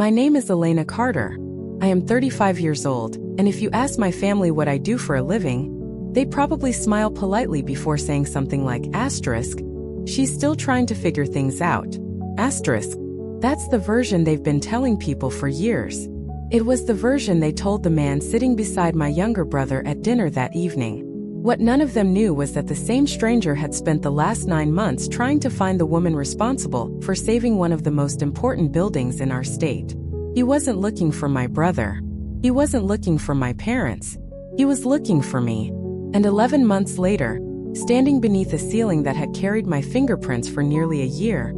My name is Elena Carter. I am 35 years old, and if you ask my family what I do for a living, they'd probably smile politely before saying something like, asterisk, she's still trying to figure things out. Asterisk. That's the version they've been telling people for years. It was the version they told the man sitting beside my younger brother at dinner that evening. What none of them knew was that the same stranger had spent the last 9 months trying to find the woman responsible for saving one of the most important buildings in our state. He wasn't looking for my brother. He wasn't looking for my parents. He was looking for me. And 11 months later, standing beneath a ceiling that had carried my fingerprints for nearly a year,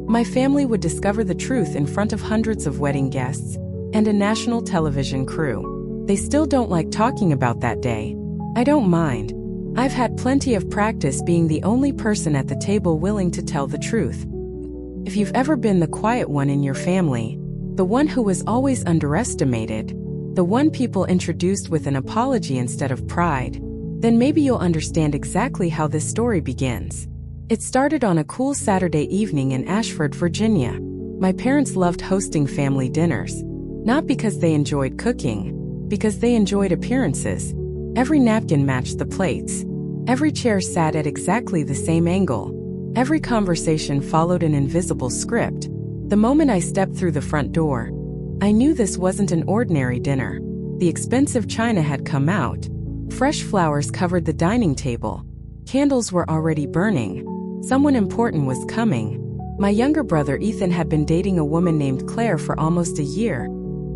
my family would discover the truth in front of hundreds of wedding guests and a national television crew. They still don't like talking about that day. I don't mind. I've had plenty of practice being the only person at the table willing to tell the truth. If you've ever been the quiet one in your family, the one who was always underestimated, the one people introduced with an apology instead of pride, then maybe you'll understand exactly how this story begins. It started on a cool Saturday evening in Ashford, Virginia. My parents loved hosting family dinners. Not because they enjoyed cooking, because they enjoyed appearances. Every napkin matched the plates. Every chair sat at exactly the same angle. Every conversation followed an invisible script. The moment I stepped through the front door, I knew this wasn't an ordinary dinner. The expensive china had come out. Fresh flowers covered the dining table. Candles were already burning. Someone important was coming. My younger brother Ethan had been dating a woman named Claire for almost a year,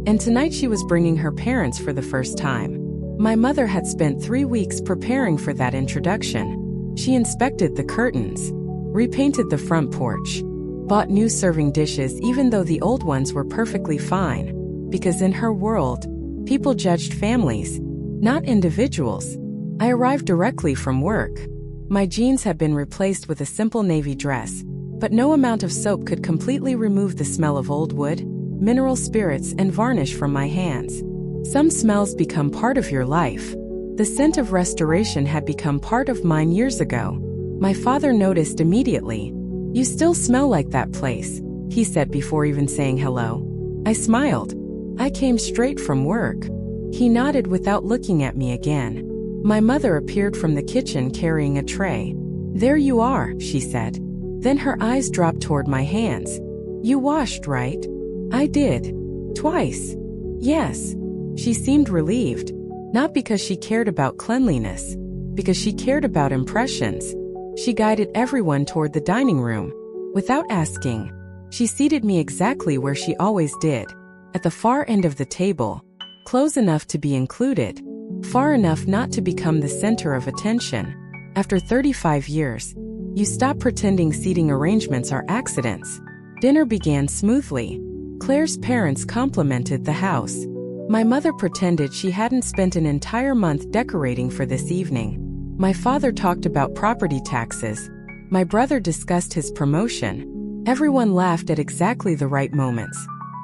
and tonight she was bringing her parents for the first time. My mother had spent 3 weeks preparing for that introduction. She inspected the curtains, repainted the front porch, bought new serving dishes even though the old ones were perfectly fine, because in her world, people judged families, not individuals. I arrived directly from work. My jeans had been replaced with a simple navy dress, but no amount of soap could completely remove the smell of old wood, mineral spirits, and varnish from my hands. Some smells become part of your life. The scent of restoration had become part of mine years ago. My father noticed immediately. "You still smell like that place," he said before even saying hello. I smiled. "I came straight from work." He nodded without looking at me again. My mother appeared from the kitchen carrying a tray. "There you are," she said. Then her eyes dropped toward my hands. "You washed, right?" "I did. Twice." "Yes." She seemed relieved, not because she cared about cleanliness, because she cared about impressions. She guided everyone toward the dining room. Without asking, she seated me exactly where she always did, at the far end of the table, close enough to be included, far enough not to become the center of attention. After 35 years, you stop pretending seating arrangements are accidents. Dinner began smoothly. Claire's parents complimented the house. My mother pretended she hadn't spent an entire month decorating for this evening. My father talked about property taxes. My brother discussed his promotion. Everyone laughed at exactly the right moments.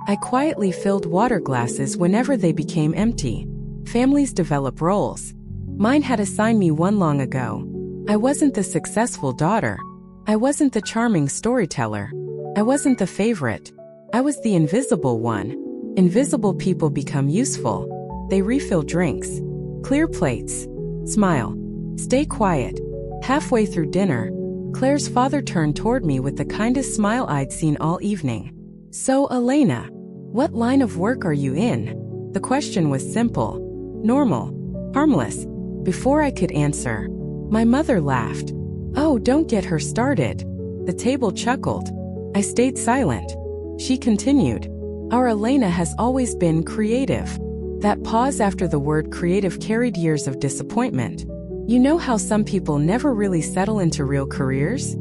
I quietly filled water glasses whenever they became empty. Families develop roles. Mine had assigned me one long ago. I wasn't the successful daughter. I wasn't the charming storyteller. I wasn't the favorite. I was the invisible one. Invisible people become useful. They refill drinks. Clear plates. Smile. Stay quiet. Halfway through dinner, Claire's father turned toward me with the kindest smile I'd seen all evening. "So, Elena, what line of work are you in?" The question was simple, normal, harmless. Before I could answer, my mother laughed. "Oh, don't get her started." The table chuckled. I stayed silent. She continued. "Our Elena has always been creative." That pause after the word creative carried years of disappointment. You know how some people never really settle into real careers?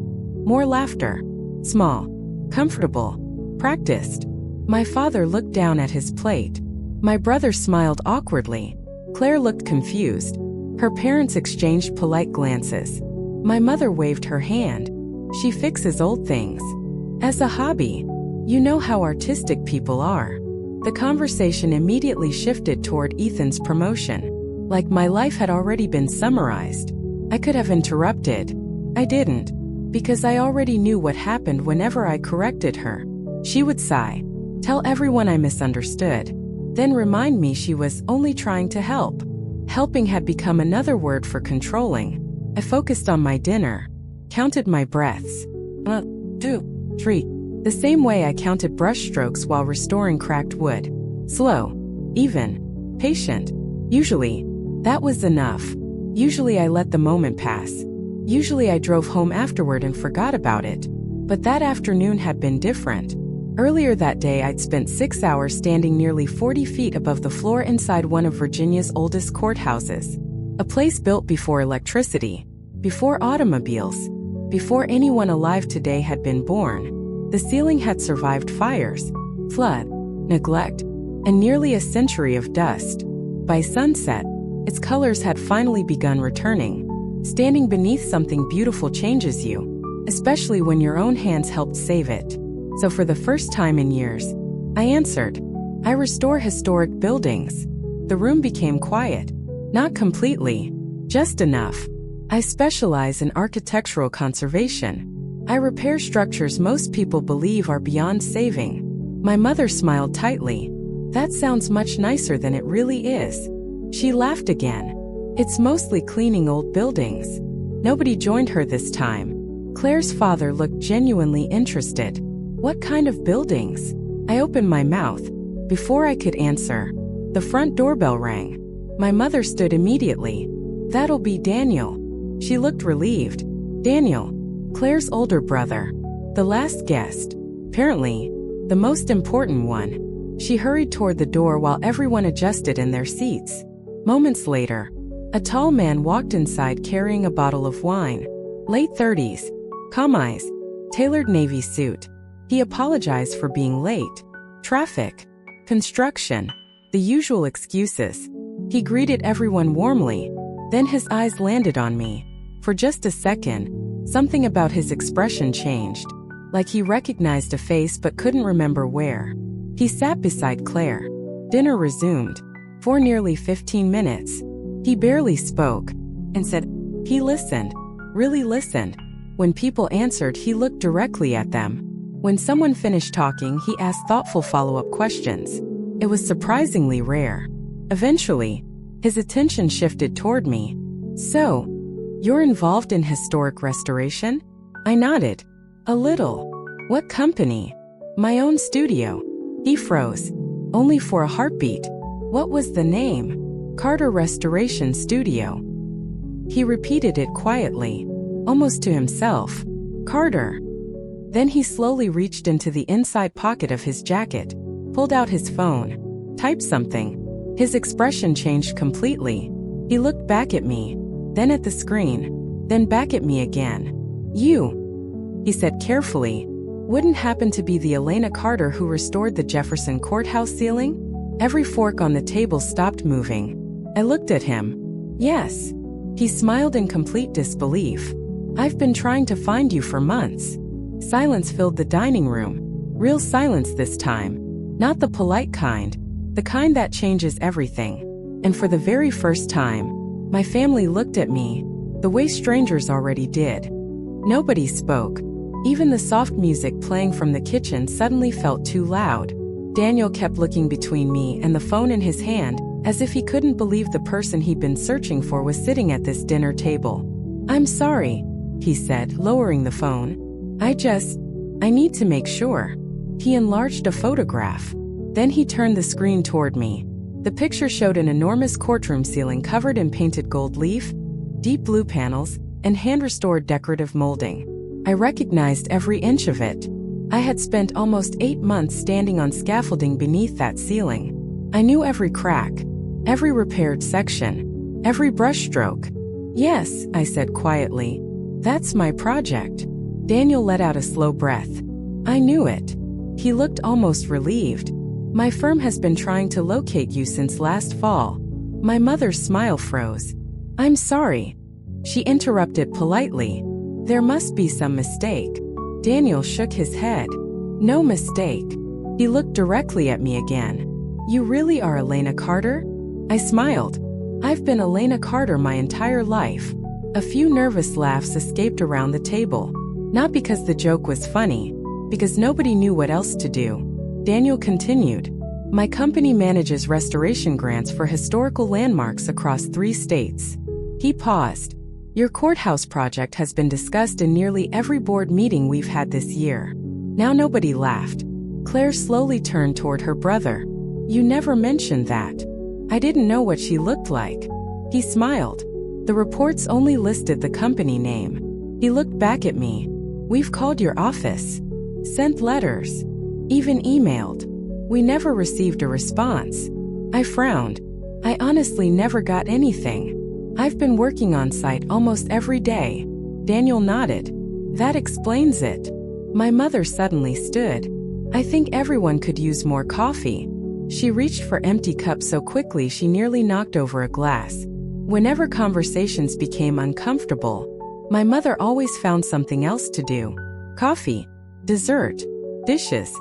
More laughter. Small. Comfortable. Practiced. My father looked down at his plate. My brother smiled awkwardly. Claire looked confused. Her parents exchanged polite glances. My mother waved her hand. "She fixes old things." As a hobby. You know how artistic people are. The conversation immediately shifted toward Ethan's promotion. Like my life had already been summarized. I could have interrupted. I didn't. Because I already knew what happened whenever I corrected her. She would sigh. Tell everyone I misunderstood. Then remind me she was only trying to help. Helping had become another word for controlling. I focused on my dinner, counted my breaths. 1, 2, 3. The same way I counted brushstrokes while restoring cracked wood. Slow, even, patient. Usually, that was enough. Usually I let the moment pass. Usually I drove home afterward and forgot about it. But that afternoon had been different. Earlier that day I'd spent 6 hours standing nearly 40 feet above the floor inside one of Virginia's oldest courthouses. A place built before electricity, before automobiles, before anyone alive today had been born. The ceiling had survived fires, flood, neglect, and nearly a century of dust. By sunset, its colors had finally begun returning. Standing beneath something beautiful changes you, especially when your own hands helped save it. So for the first time in years, I answered, I restore historic buildings. The room became quiet. Not completely, just enough. I specialize in architectural conservation. I repair structures most people believe are beyond saving. My mother smiled tightly. That sounds much nicer than it really is. She laughed again. It's mostly cleaning old buildings. Nobody joined her this time. Claire's father looked genuinely interested. What kind of buildings? I opened my mouth. Before I could answer, the front doorbell rang. My mother stood immediately. That'll be Daniel. She looked relieved. Daniel, Claire's older brother. The last guest. Apparently, the most important one. She hurried toward the door while everyone adjusted in their seats. Moments later, a tall man walked inside carrying a bottle of wine. Late 30s. Calm eyes. Tailored navy suit. He apologized for being late. Traffic. Construction. The usual excuses. He greeted everyone warmly. Then his eyes landed on me. For just a second, something about his expression changed. Like he recognized a face but couldn't remember where. He sat beside Claire. Dinner resumed. For nearly 15 minutes. He barely spoke. Instead, he listened. Really listened. When people answered, he looked directly at them. When someone finished talking, he asked thoughtful follow-up questions. It was surprisingly rare. Eventually, his attention shifted toward me. So, you're involved in historic restoration? I nodded. A little. What company? My own studio. He froze. Only for a heartbeat. What was the name? Carter Restoration Studio. He repeated it quietly, almost to himself. Carter. Then he slowly reached into the inside pocket of his jacket, pulled out his phone, typed something. His expression changed completely. He looked back at me, then at the screen, then back at me again. You, he said carefully, wouldn't happen to be the Elena Carter who restored the Jefferson Courthouse ceiling? Every fork on the table stopped moving. I looked at him. Yes. He smiled in complete disbelief. I've been trying to find you for months. Silence filled the dining room. Real silence this time. Not the polite kind. The kind that changes everything. And for the very first time, my family looked at me, the way strangers already did. Nobody spoke. Even the soft music playing from the kitchen suddenly felt too loud. Daniel kept looking between me and the phone in his hand, as if he couldn't believe the person he'd been searching for was sitting at this dinner table. I'm sorry, he said, lowering the phone. I need to make sure. He enlarged a photograph. Then he turned the screen toward me. The picture showed an enormous courtroom ceiling covered in painted gold leaf, deep blue panels, and hand-restored decorative molding. I recognized every inch of it. I had spent almost 8 months standing on scaffolding beneath that ceiling. I knew every crack, every repaired section, every brushstroke. Yes, I said quietly. That's my project. Daniel let out a slow breath. I knew it. He looked almost relieved. My firm has been trying to locate you since last fall. My mother's smile froze. I'm sorry. She interrupted politely. There must be some mistake. Daniel shook his head. No mistake. He looked directly at me again. You really are Elena Carter? I smiled. I've been Elena Carter my entire life. A few nervous laughs escaped around the table. Not because the joke was funny, because nobody knew what else to do. Daniel continued. My company manages restoration grants for historical landmarks across 3 states. He paused. Your courthouse project has been discussed in nearly every board meeting we've had this year. Now nobody laughed. Claire slowly turned toward her brother. You never mentioned that. I didn't know what she looked like. He smiled. The reports only listed the company name. He looked back at me. We've called your office, sent letters, even emailed. We never received a response. I frowned. I honestly never got anything. I've been working on site almost every day. Daniel nodded. That explains it. My mother suddenly stood. I think everyone could use more coffee. She reached for empty cups so quickly she nearly knocked over a glass. Whenever conversations became uncomfortable, my mother always found something else to do. Coffee, dessert, dishes,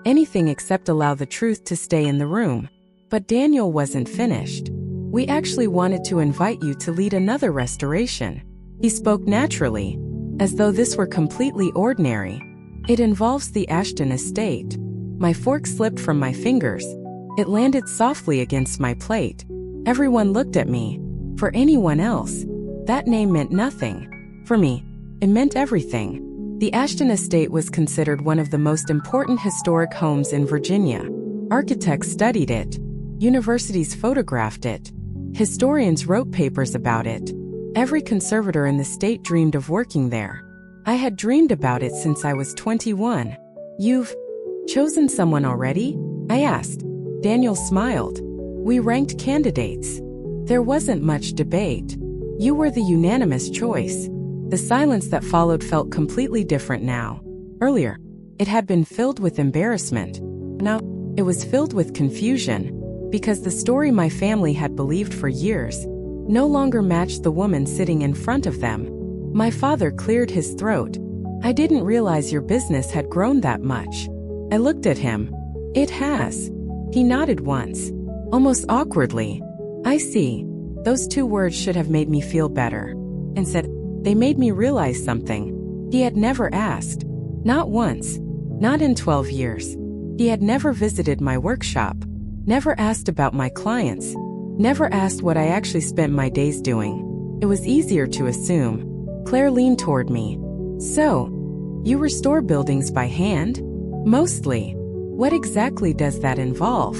anything except allow the truth to stay in the room. But Daniel wasn't finished. We actually wanted to invite you to lead another restoration. He spoke naturally, as though this were completely ordinary. It involves the Ashton estate. My fork slipped from my fingers. It landed softly against my plate. Everyone looked at me. For anyone else, that name meant nothing. For me, it meant everything. The Ashton estate was considered one of the most important historic homes in Virginia. Architects studied it. Universities photographed it. Historians wrote papers about it. Every conservator in the state dreamed of working there. I had dreamed about it since I was 21. You've chosen someone already? I asked. Daniel smiled. We ranked candidates. There wasn't much debate. You were the unanimous choice. The silence that followed felt completely different now. Earlier, it had been filled with embarrassment. Now, it was filled with confusion. Because the story my family had believed for years no longer matched the woman sitting in front of them. My father cleared his throat. I didn't realize your business had grown that much. I looked at him. It has. He nodded once, almost awkwardly. I see. Those 2 words should have made me feel better. And said, they made me realize something. He had never asked. Not once. Not in 12 years. He had never visited my workshop. Never asked about my clients. Never asked what I actually spent my days doing. It was easier to assume. Claire leaned toward me. So, you restore buildings by hand? Mostly. What exactly does that involve?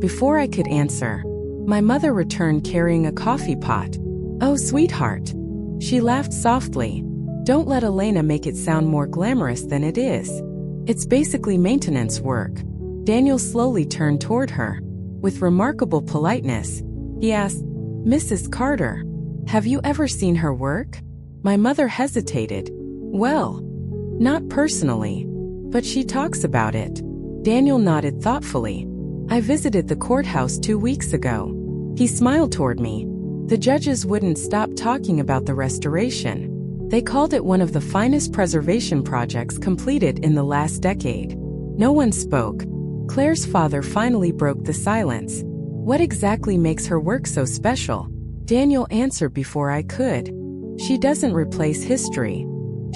Before I could answer, my mother returned carrying a coffee pot. Oh, sweetheart. She laughed softly. Don't let Elena make it sound more glamorous than it is. It's basically maintenance work. Daniel slowly turned toward her. With remarkable politeness, he asked, Mrs. Carter, have you ever seen her work? My mother hesitated. Well, not personally, but she talks about it. Daniel nodded thoughtfully. I visited the courthouse 2 weeks ago. He smiled toward me. The judges wouldn't stop talking about the restoration. They called it one of the finest preservation projects completed in the last decade. No one spoke. Claire's father finally broke the silence. What exactly makes her work so special? Daniel answered before I could. She doesn't replace history.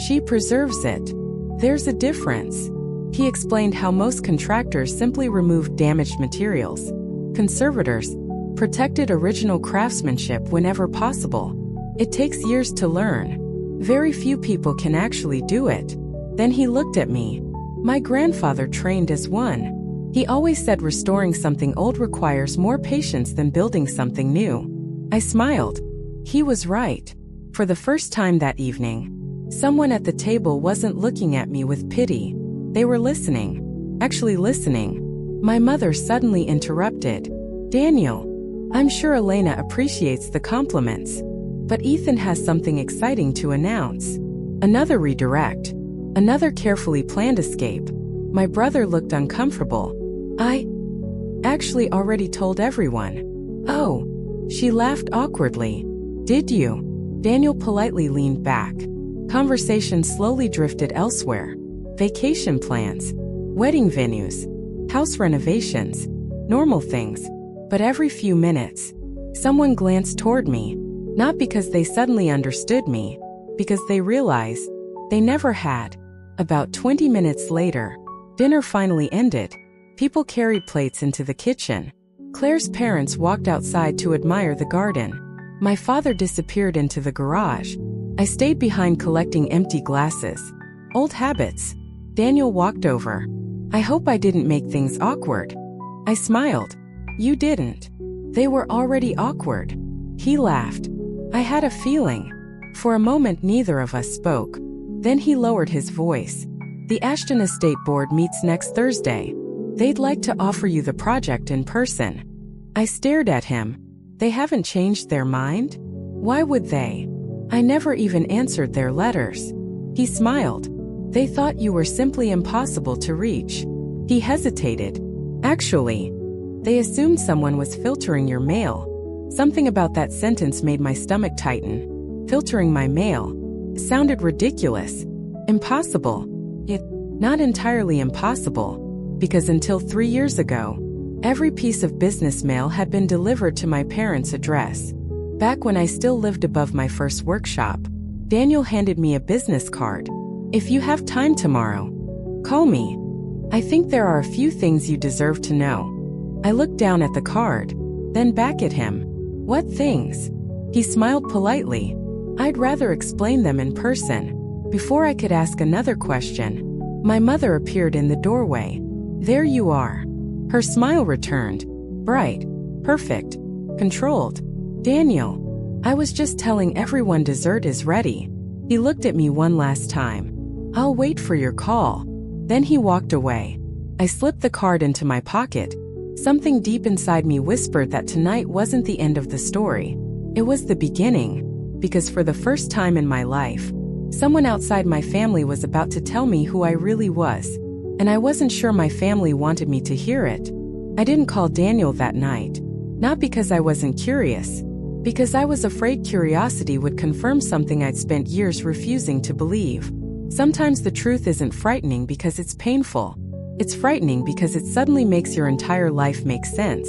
She preserves it. There's a difference. He explained how most contractors simply removed damaged materials. Conservators protected original craftsmanship whenever possible. It takes years to learn. Very few people can actually do it. Then he looked at me. My grandfather trained as one. He always said restoring something old requires more patience than building something new. I smiled. He was right. For the first time that evening, someone at the table wasn't looking at me with pity. They were listening. Actually listening. My mother suddenly interrupted. Daniel, I'm sure Elena appreciates the compliments. But Ethan has something exciting to announce. Another redirect. Another carefully planned escape. My brother looked uncomfortable. I actually already told everyone. Oh, she laughed awkwardly. Did you? Daniel politely leaned back. Conversation slowly drifted elsewhere. Vacation plans, wedding venues, house renovations, normal things. But every few minutes, someone glanced toward me. Not because they suddenly understood me, because they realized they never had. About 20 minutes later, dinner finally ended. People carried plates into the kitchen. Claire's parents walked outside to admire the garden. My father disappeared into the garage. I stayed behind collecting empty glasses. Old habits. Daniel walked over. I hope I didn't make things awkward. I smiled. You didn't. They were already awkward. He laughed. I had a feeling. For a moment neither of us spoke. Then he lowered his voice. The Ashton Estate Board meets next Thursday. They'd like to offer you the project in person. I stared at him. They haven't changed their mind? Why would they? I never even answered their letters. He smiled. They thought you were simply impossible to reach. He hesitated. Actually, they assumed someone was filtering your mail. Something about that sentence made my stomach tighten. Filtering my mail sounded ridiculous. Impossible. Yet, not entirely impossible, because until 3 years ago, every piece of business mail had been delivered to my parents' address. Back when I still lived above my first workshop, Daniel handed me a business card. If you have time tomorrow, call me. I think there are a few things you deserve to know. I looked down at the card, then back at him. What things? He smiled politely. I'd rather explain them in person. Before I could ask another question, my mother appeared in the doorway. There you are. Her smile returned. Bright, perfect, controlled. Daniel, I was just telling everyone dessert is ready. He looked at me one last time. I'll wait for your call. Then he walked away. I slipped the card into my pocket. Something deep inside me whispered that tonight wasn't the end of the story. It was the beginning, because for the first time in my life, someone outside my family was about to tell me who I really was, and I wasn't sure my family wanted me to hear it. I didn't call Daniel that night, not because I wasn't curious, because I was afraid curiosity would confirm something I'd spent years refusing to believe. Sometimes the truth isn't frightening because it's painful. It's frightening because it suddenly makes your entire life make sense.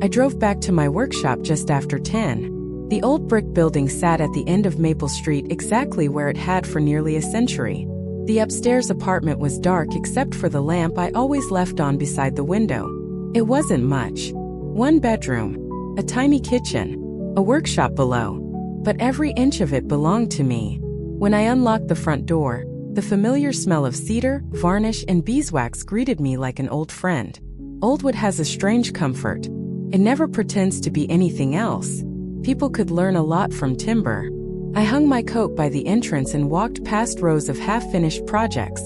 I drove back to my workshop just after 10. The old brick building sat at the end of Maple Street exactly where it had for nearly a century. The upstairs apartment was dark except for the lamp I always left on beside the window. It wasn't much. One bedroom, a tiny kitchen, a workshop below. But every inch of it belonged to me. When I unlocked the front door, the familiar smell of cedar, varnish, and beeswax greeted me like an old friend. Old wood has a strange comfort. It never pretends to be anything else. People could learn a lot from timber. I hung my coat by the entrance and walked past rows of half-finished projects.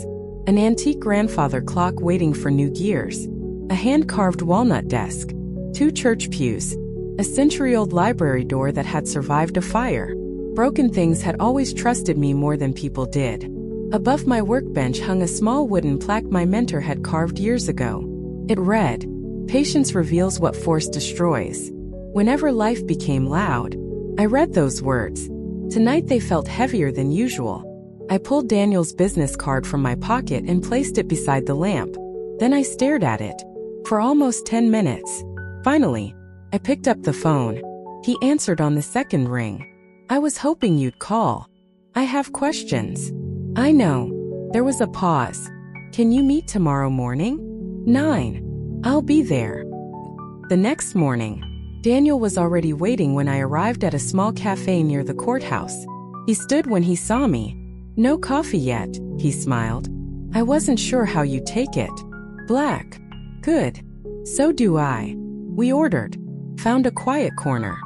An antique grandfather clock waiting for new gears. A hand-carved walnut desk. 2 church pews. A century-old library door that had survived a fire. Broken things had always trusted me more than people did. Above my workbench hung a small wooden plaque my mentor had carved years ago. It read, "Patience reveals what force destroys." Whenever life became loud, I read those words. Tonight they felt heavier than usual. I pulled Daniel's business card from my pocket and placed it beside the lamp. Then I stared at it for almost 10 minutes. Finally, I picked up the phone. He answered on the second ring. I was hoping you'd call. I have questions. I know. There was a pause. Can you meet tomorrow morning? 9. I'll be there. The next morning, Daniel was already waiting when I arrived at a small cafe near the courthouse. He stood when he saw me. No coffee yet, he smiled. I wasn't sure how you'd take it. Black. Good. So do I. We ordered. Found a quiet corner.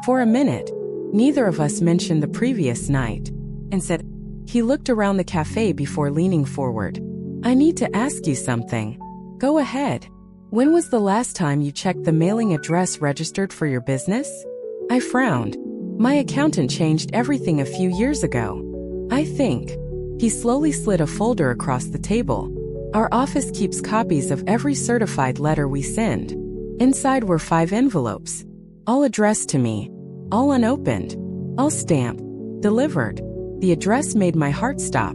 For a minute, neither of us mentioned the previous night, and said, he looked around the cafe before leaning forward. I need to ask you something. Go ahead. When was the last time you checked the mailing address registered for your business? I frowned. My accountant changed everything a few years ago. I think. He slowly slid a folder across the table. Our office keeps copies of every certified letter we send. Inside were 5 envelopes, all addressed to me, all unopened, all stamped, delivered. The address made my heart stop.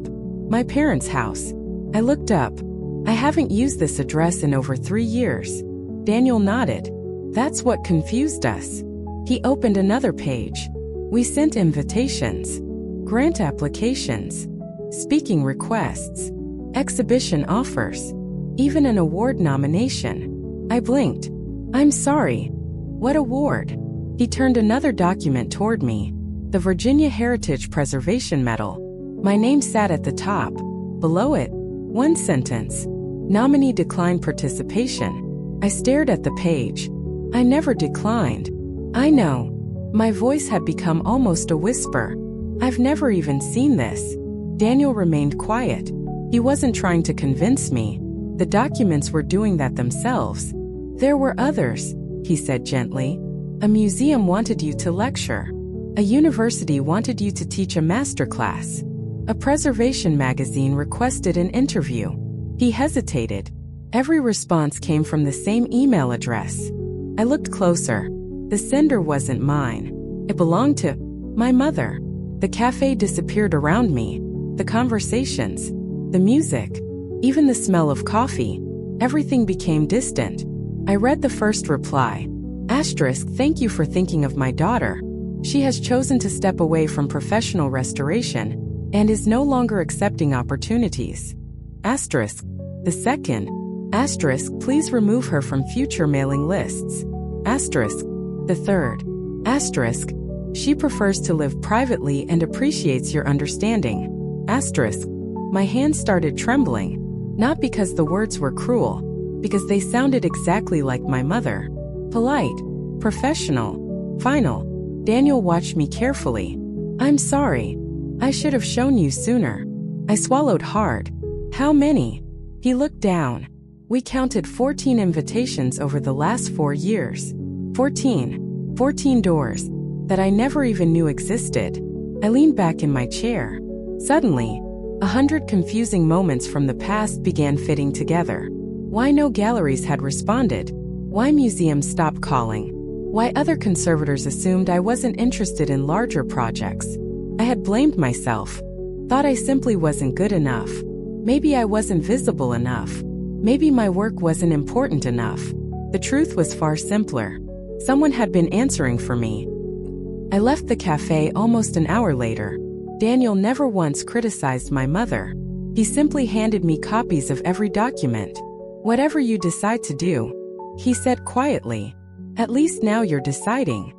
My parents' house. I looked up. I haven't used this address in over 3 years. Daniel nodded. That's what confused us. He opened another page. We sent invitations, grant applications, speaking requests, exhibition offers. Even an award nomination. I blinked. I'm sorry. What award? He turned another document toward me. The Virginia Heritage Preservation Medal. My name sat at the top. Below it, one sentence. Nominee declined participation. I stared at the page. I never declined. I know. My voice had become almost a whisper. I've never even seen this. Daniel remained quiet. He wasn't trying to convince me. The documents were doing that themselves. There were others, he said gently. A museum wanted you to lecture. A university wanted you to teach a masterclass. A preservation magazine requested an interview. He hesitated. Every response came from the same email address. I looked closer. The sender wasn't mine. It belonged to my mother. The cafe disappeared around me. The conversations, the music, even the smell of coffee. Everything became distant. I read the first reply. Thank you for thinking of my daughter. She has chosen to step away from professional restoration and is no longer accepting opportunities. The second. Please remove her from future mailing lists. The third. She prefers to live privately and appreciates your understanding. My hands started trembling, not because the words were cruel, because they sounded exactly like my mother. Polite, professional, final. Daniel watched me carefully. I'm sorry. I should have shown you sooner. I swallowed hard. How many? He looked down. We counted 14 invitations over the last 4 years. 14 doors that I never even knew existed. I leaned back in my chair. Suddenly, 100 confusing moments from the past began fitting together. Why no galleries had responded? Why museums stopped calling? Why other conservators assumed I wasn't interested in larger projects? I had blamed myself. Thought I simply wasn't good enough. Maybe I wasn't visible enough. Maybe my work wasn't important enough. The truth was far simpler. Someone had been answering for me. I left the cafe almost an hour later. Daniel never once criticized my mother. He simply handed me copies of every document. Whatever you decide to do, he said quietly. At least now you're deciding.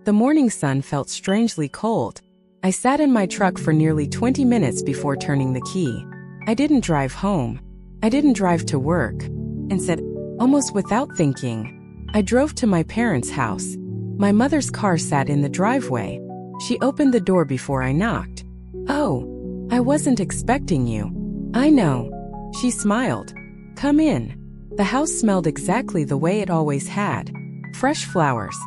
The morning sun felt strangely cold. I sat in my truck for nearly 20 minutes before turning the key. I didn't drive home. I didn't drive to work. Instead, almost without thinking, I drove to my parents' house. My mother's car sat in the driveway. She opened the door before I knocked. Oh, I wasn't expecting you. I know. She smiled. Come in. The house smelled exactly the way it always had. Fresh flowers.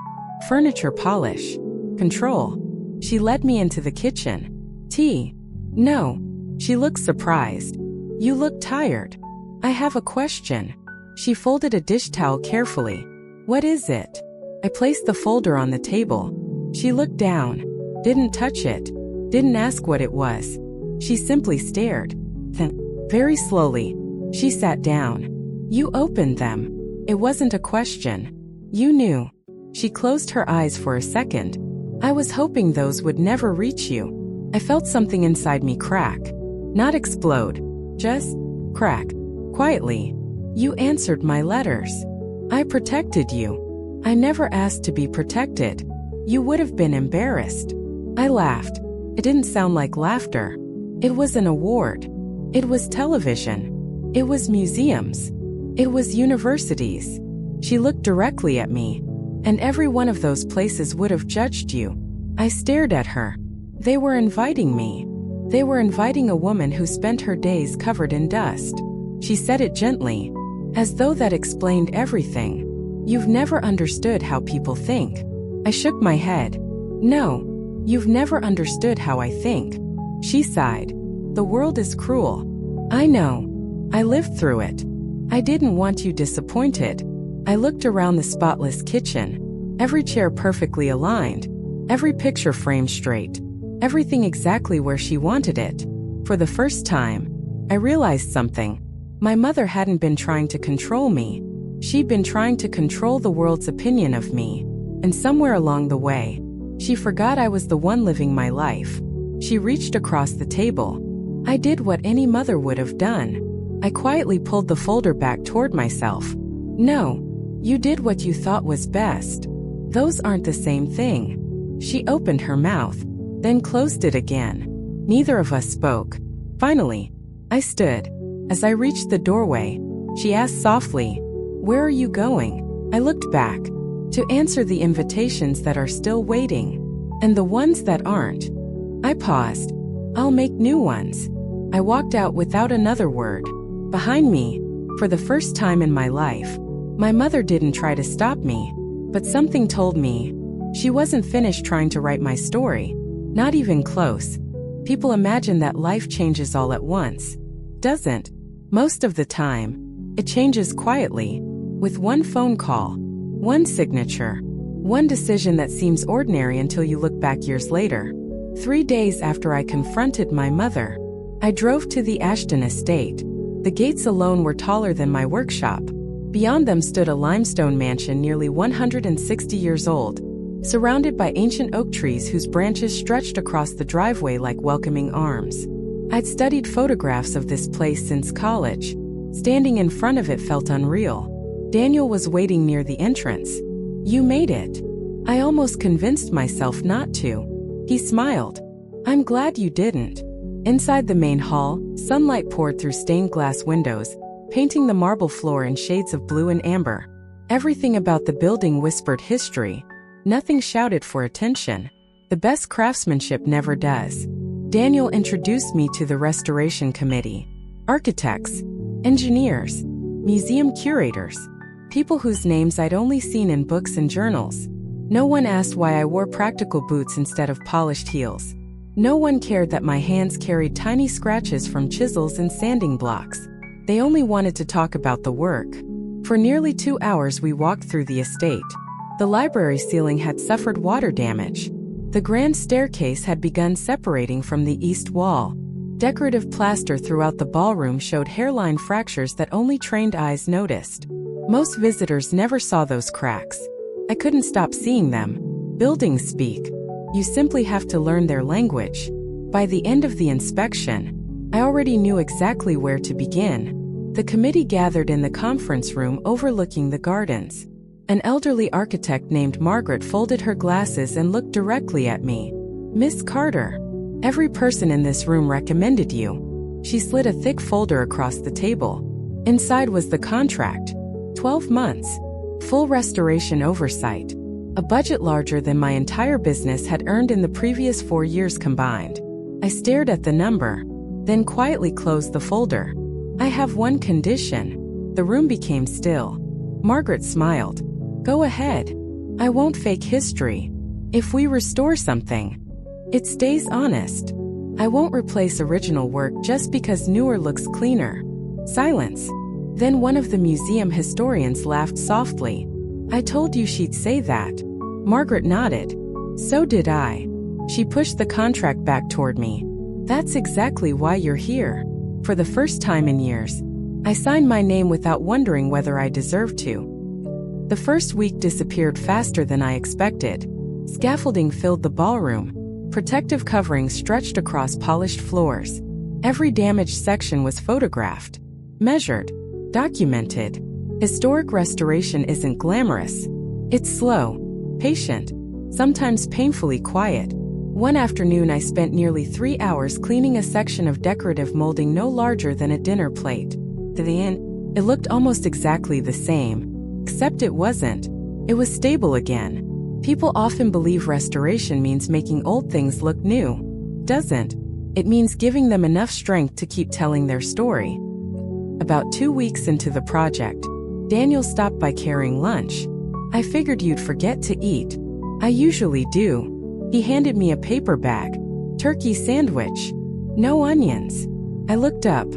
Furniture polish. Control. She led me into the kitchen. Tea? No. She looked surprised. You look tired. I have a question. She folded a dish towel carefully. What is it? I placed the folder on the table. She looked down. Didn't touch it. Didn't ask what it was. She simply stared. Then, very slowly, she sat down. You opened them. It wasn't a question. You knew. She closed her eyes for a second. I was hoping those would never reach you. I felt something inside me crack. Not explode. Just crack. Quietly. You answered my letters. I protected you. I never asked to be protected. You would have been embarrassed. I laughed. It didn't sound like laughter. It was an award. It was television. It was museums. It was universities. She looked directly at me. And every one of those places would have judged you. I stared at her. They were inviting me. They were inviting a woman who spent her days covered in dust. She said it gently, as though that explained everything. You've never understood how people think. I shook my head. No, you've never understood how I think. She sighed. The world is cruel. I know. I lived through it. I didn't want you disappointed. I looked around the spotless kitchen. Every chair perfectly aligned. Every picture framed straight. Everything exactly where she wanted it. For the first time, I realized something. My mother hadn't been trying to control me. She'd been trying to control the world's opinion of me. And somewhere along the way, she forgot I was the one living my life. She reached across the table. I did what any mother would have done. I quietly pulled the folder back toward myself. No, you did what you thought was best. Those aren't the same thing. She opened her mouth, then closed it again. Neither of us spoke. Finally, I stood. As I reached the doorway, she asked softly, "Where are you going?" I looked back. To answer the invitations that are still waiting. And the ones that aren't. I paused. I'll make new ones. I walked out without another word. Behind me, for the first time in my life, my mother didn't try to stop me, but something told me she wasn't finished trying to write my story. Not even close. People imagine that life changes all at once. Doesn't. Most of the time, it changes quietly, with one phone call, one signature, one decision that seems ordinary until you look back years later. 3 days after I confronted my mother, I drove to the Ashton estate. The gates alone were taller than my workshop. Beyond them stood a limestone mansion nearly 160 years old, surrounded by ancient oak trees whose branches stretched across the driveway like welcoming arms. I'd studied photographs of this place since college. Standing in front of it felt unreal. Daniel was waiting near the entrance. "You made it." I almost convinced myself not to. He smiled. "I'm glad you didn't." Inside the main hall, sunlight poured through stained glass windows, painting the marble floor in shades of blue and amber. Everything about the building whispered history. Nothing shouted for attention. The best craftsmanship never does. Daniel introduced me to the restoration committee. Architects, engineers, museum curators, people whose names I'd only seen in books and journals. No one asked why I wore practical boots instead of polished heels. No one cared that my hands carried tiny scratches from chisels and sanding blocks. They only wanted to talk about the work. For nearly 2 hours we walked through the estate. The library ceiling had suffered water damage. The grand staircase had begun separating from the east wall. Decorative plaster throughout the ballroom showed hairline fractures that only trained eyes noticed. Most visitors never saw those cracks. I couldn't stop seeing them. Buildings speak. You simply have to learn their language. By the end of the inspection, I already knew exactly where to begin. The committee gathered in the conference room overlooking the gardens. An elderly architect named Margaret folded her glasses and looked directly at me. "Miss Carter, every person in this room recommended you." She slid a thick folder across the table. Inside was the contract. 12 months. Full restoration oversight. A budget larger than my entire business had earned in the previous 4 years combined. I stared at the number, then quietly closed the folder. "I have one condition." The room became still. Margaret smiled. "Go ahead. I won't fake history. If we restore something, it stays honest. I won't replace original work just because newer looks cleaner." Silence. Then one of the museum historians laughed softly. "I told you she'd say that." Margaret nodded. "So did I." She pushed the contract back toward me. "That's exactly why you're here." For the first time in years, I signed my name without wondering whether I deserved to. The first week disappeared faster than I expected. Scaffolding filled the ballroom. Protective coverings stretched across polished floors. Every damaged section was photographed, measured, documented. Historic restoration isn't glamorous. It's slow, patient, sometimes painfully quiet. One afternoon I spent nearly 3 hours cleaning a section of decorative molding no larger than a dinner plate. To the end, it looked almost exactly the same. Except it wasn't. It was stable again. People often believe restoration means making old things look new. Doesn't. It means giving them enough strength to keep telling their story. About 2 weeks into the project, Daniel stopped by carrying lunch. "I figured you'd forget to eat." "I usually do." He handed me a paper bag. "Turkey sandwich. No onions." I looked up.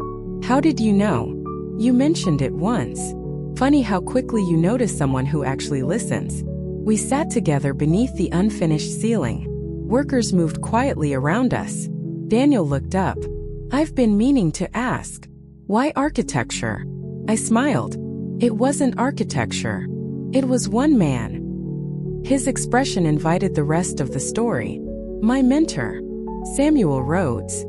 "How did you know?" "You mentioned it once." Funny how quickly you notice someone who actually listens. We sat together beneath the unfinished ceiling. Workers moved quietly around us. Daniel looked up. "I've been meaning to ask. Why architecture?" I smiled. It wasn't architecture. It was one man. His expression invited the rest of the story. My mentor, Samuel Rhodes.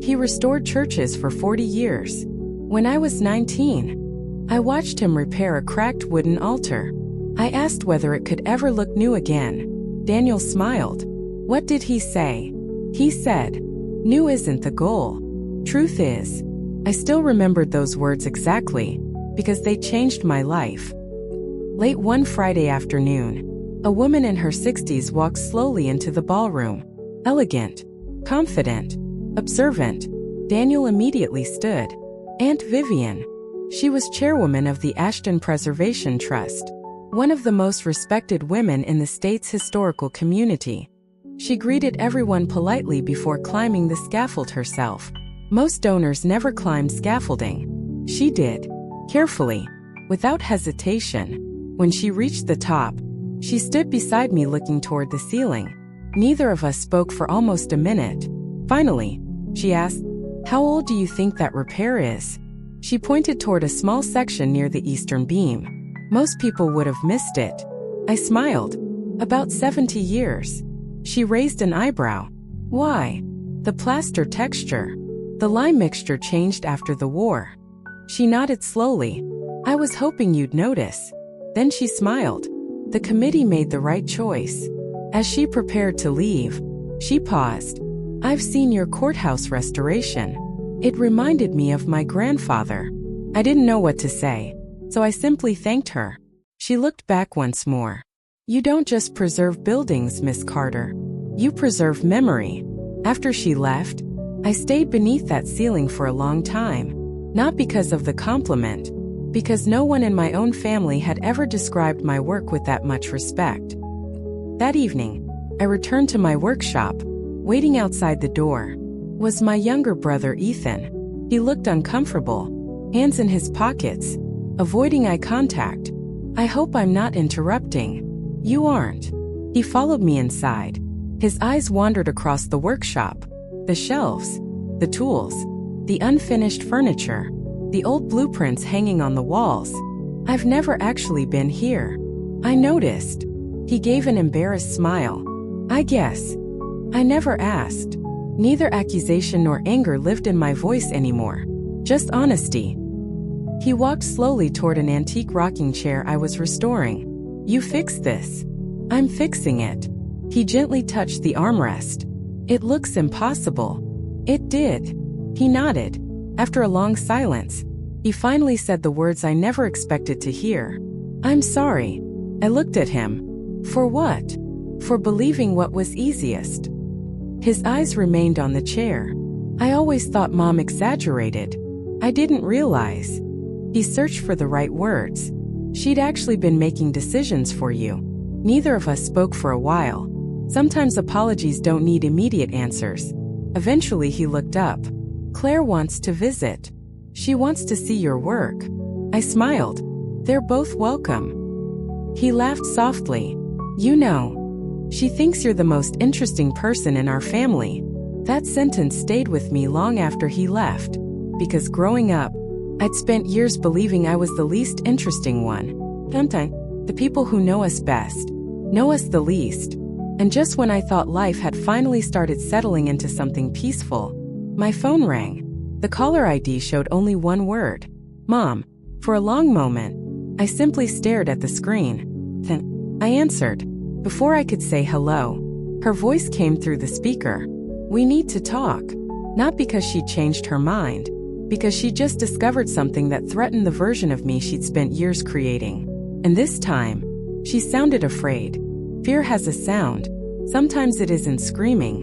He restored churches for 40 years. When I was 19, I watched him repair a cracked wooden altar. I asked whether it could ever look new again. Daniel smiled. What did he say? He said, "New isn't the goal. Truth is." I still remembered those words exactly, because they changed my life. Late one Friday afternoon, a woman in her 60s walked slowly into the ballroom. Elegant, confident, observant. Daniel immediately stood. Aunt Vivian. She was chairwoman of the Ashton Preservation Trust, one of the most respected women in the state's historical community. She greeted everyone politely before climbing the scaffold herself. Most donors never climb scaffolding. She did, carefully, without hesitation. When she reached the top, she stood beside me looking toward the ceiling. Neither of us spoke for almost a minute. Finally, she asked, "How old do you think that repair is?" She pointed toward a small section near the eastern beam. Most people would have missed it. I smiled. "About 70 years." She raised an eyebrow. "Why?" "The plaster texture. The lime mixture changed after the war." She nodded slowly. "I was hoping you'd notice." Then she smiled. The committee made the right choice. As she prepared to leave, she paused. "I've seen your courthouse restoration. It reminded me of my grandfather." I didn't know what to say, so I simply thanked her. She looked back once more. "You don't just preserve buildings, Miss Carter. You preserve memory." After she left, I stayed beneath that ceiling for a long time. Not because of the compliment, because no one in my own family had ever described my work with that much respect. That evening, I returned to my workshop. Waiting outside the door was my younger brother Ethan. He looked uncomfortable, hands in his pockets, avoiding eye contact. "I hope I'm not interrupting." "You aren't." He followed me inside. His eyes wandered across the workshop, the shelves, the tools, the unfinished furniture, the old blueprints hanging on the walls. "I've never actually been here." I noticed. He gave an embarrassed smile. "I guess. I never asked." Neither accusation nor anger lived in my voice anymore. Just honesty. He walked slowly toward an antique rocking chair I was restoring. "You fixed this." "I'm fixing it." He gently touched the armrest. "It looks impossible." "It did." He nodded. After a long silence, he finally said the words I never expected to hear. "I'm sorry." I looked at him. "For what?" "For believing what was easiest." His eyes remained on the chair. "I always thought Mom exaggerated." "I didn't realize." He searched for the right words. "She'd actually been making decisions for you." Neither of us spoke for a while. Sometimes apologies don't need immediate answers. Eventually he looked up. "Claire wants to visit. She wants to see your work." I smiled. "They're both welcome." He laughed softly. "You know, she thinks you're the most interesting person in our family." That sentence stayed with me long after he left, because growing up, I'd spent years believing I was the least interesting one. Sometimes, the people who know us best know us the least. And just when I thought life had finally started settling into something peaceful, my phone rang. The caller ID showed only one word: Mom. For a long moment, I simply stared at the screen. Then, I answered. Before I could say hello, her voice came through the speaker. "We need to talk." Not because she changed her mind, because she just discovered something that threatened the version of me she'd spent years creating. And this time, she sounded afraid. Fear has a sound. Sometimes it isn't screaming.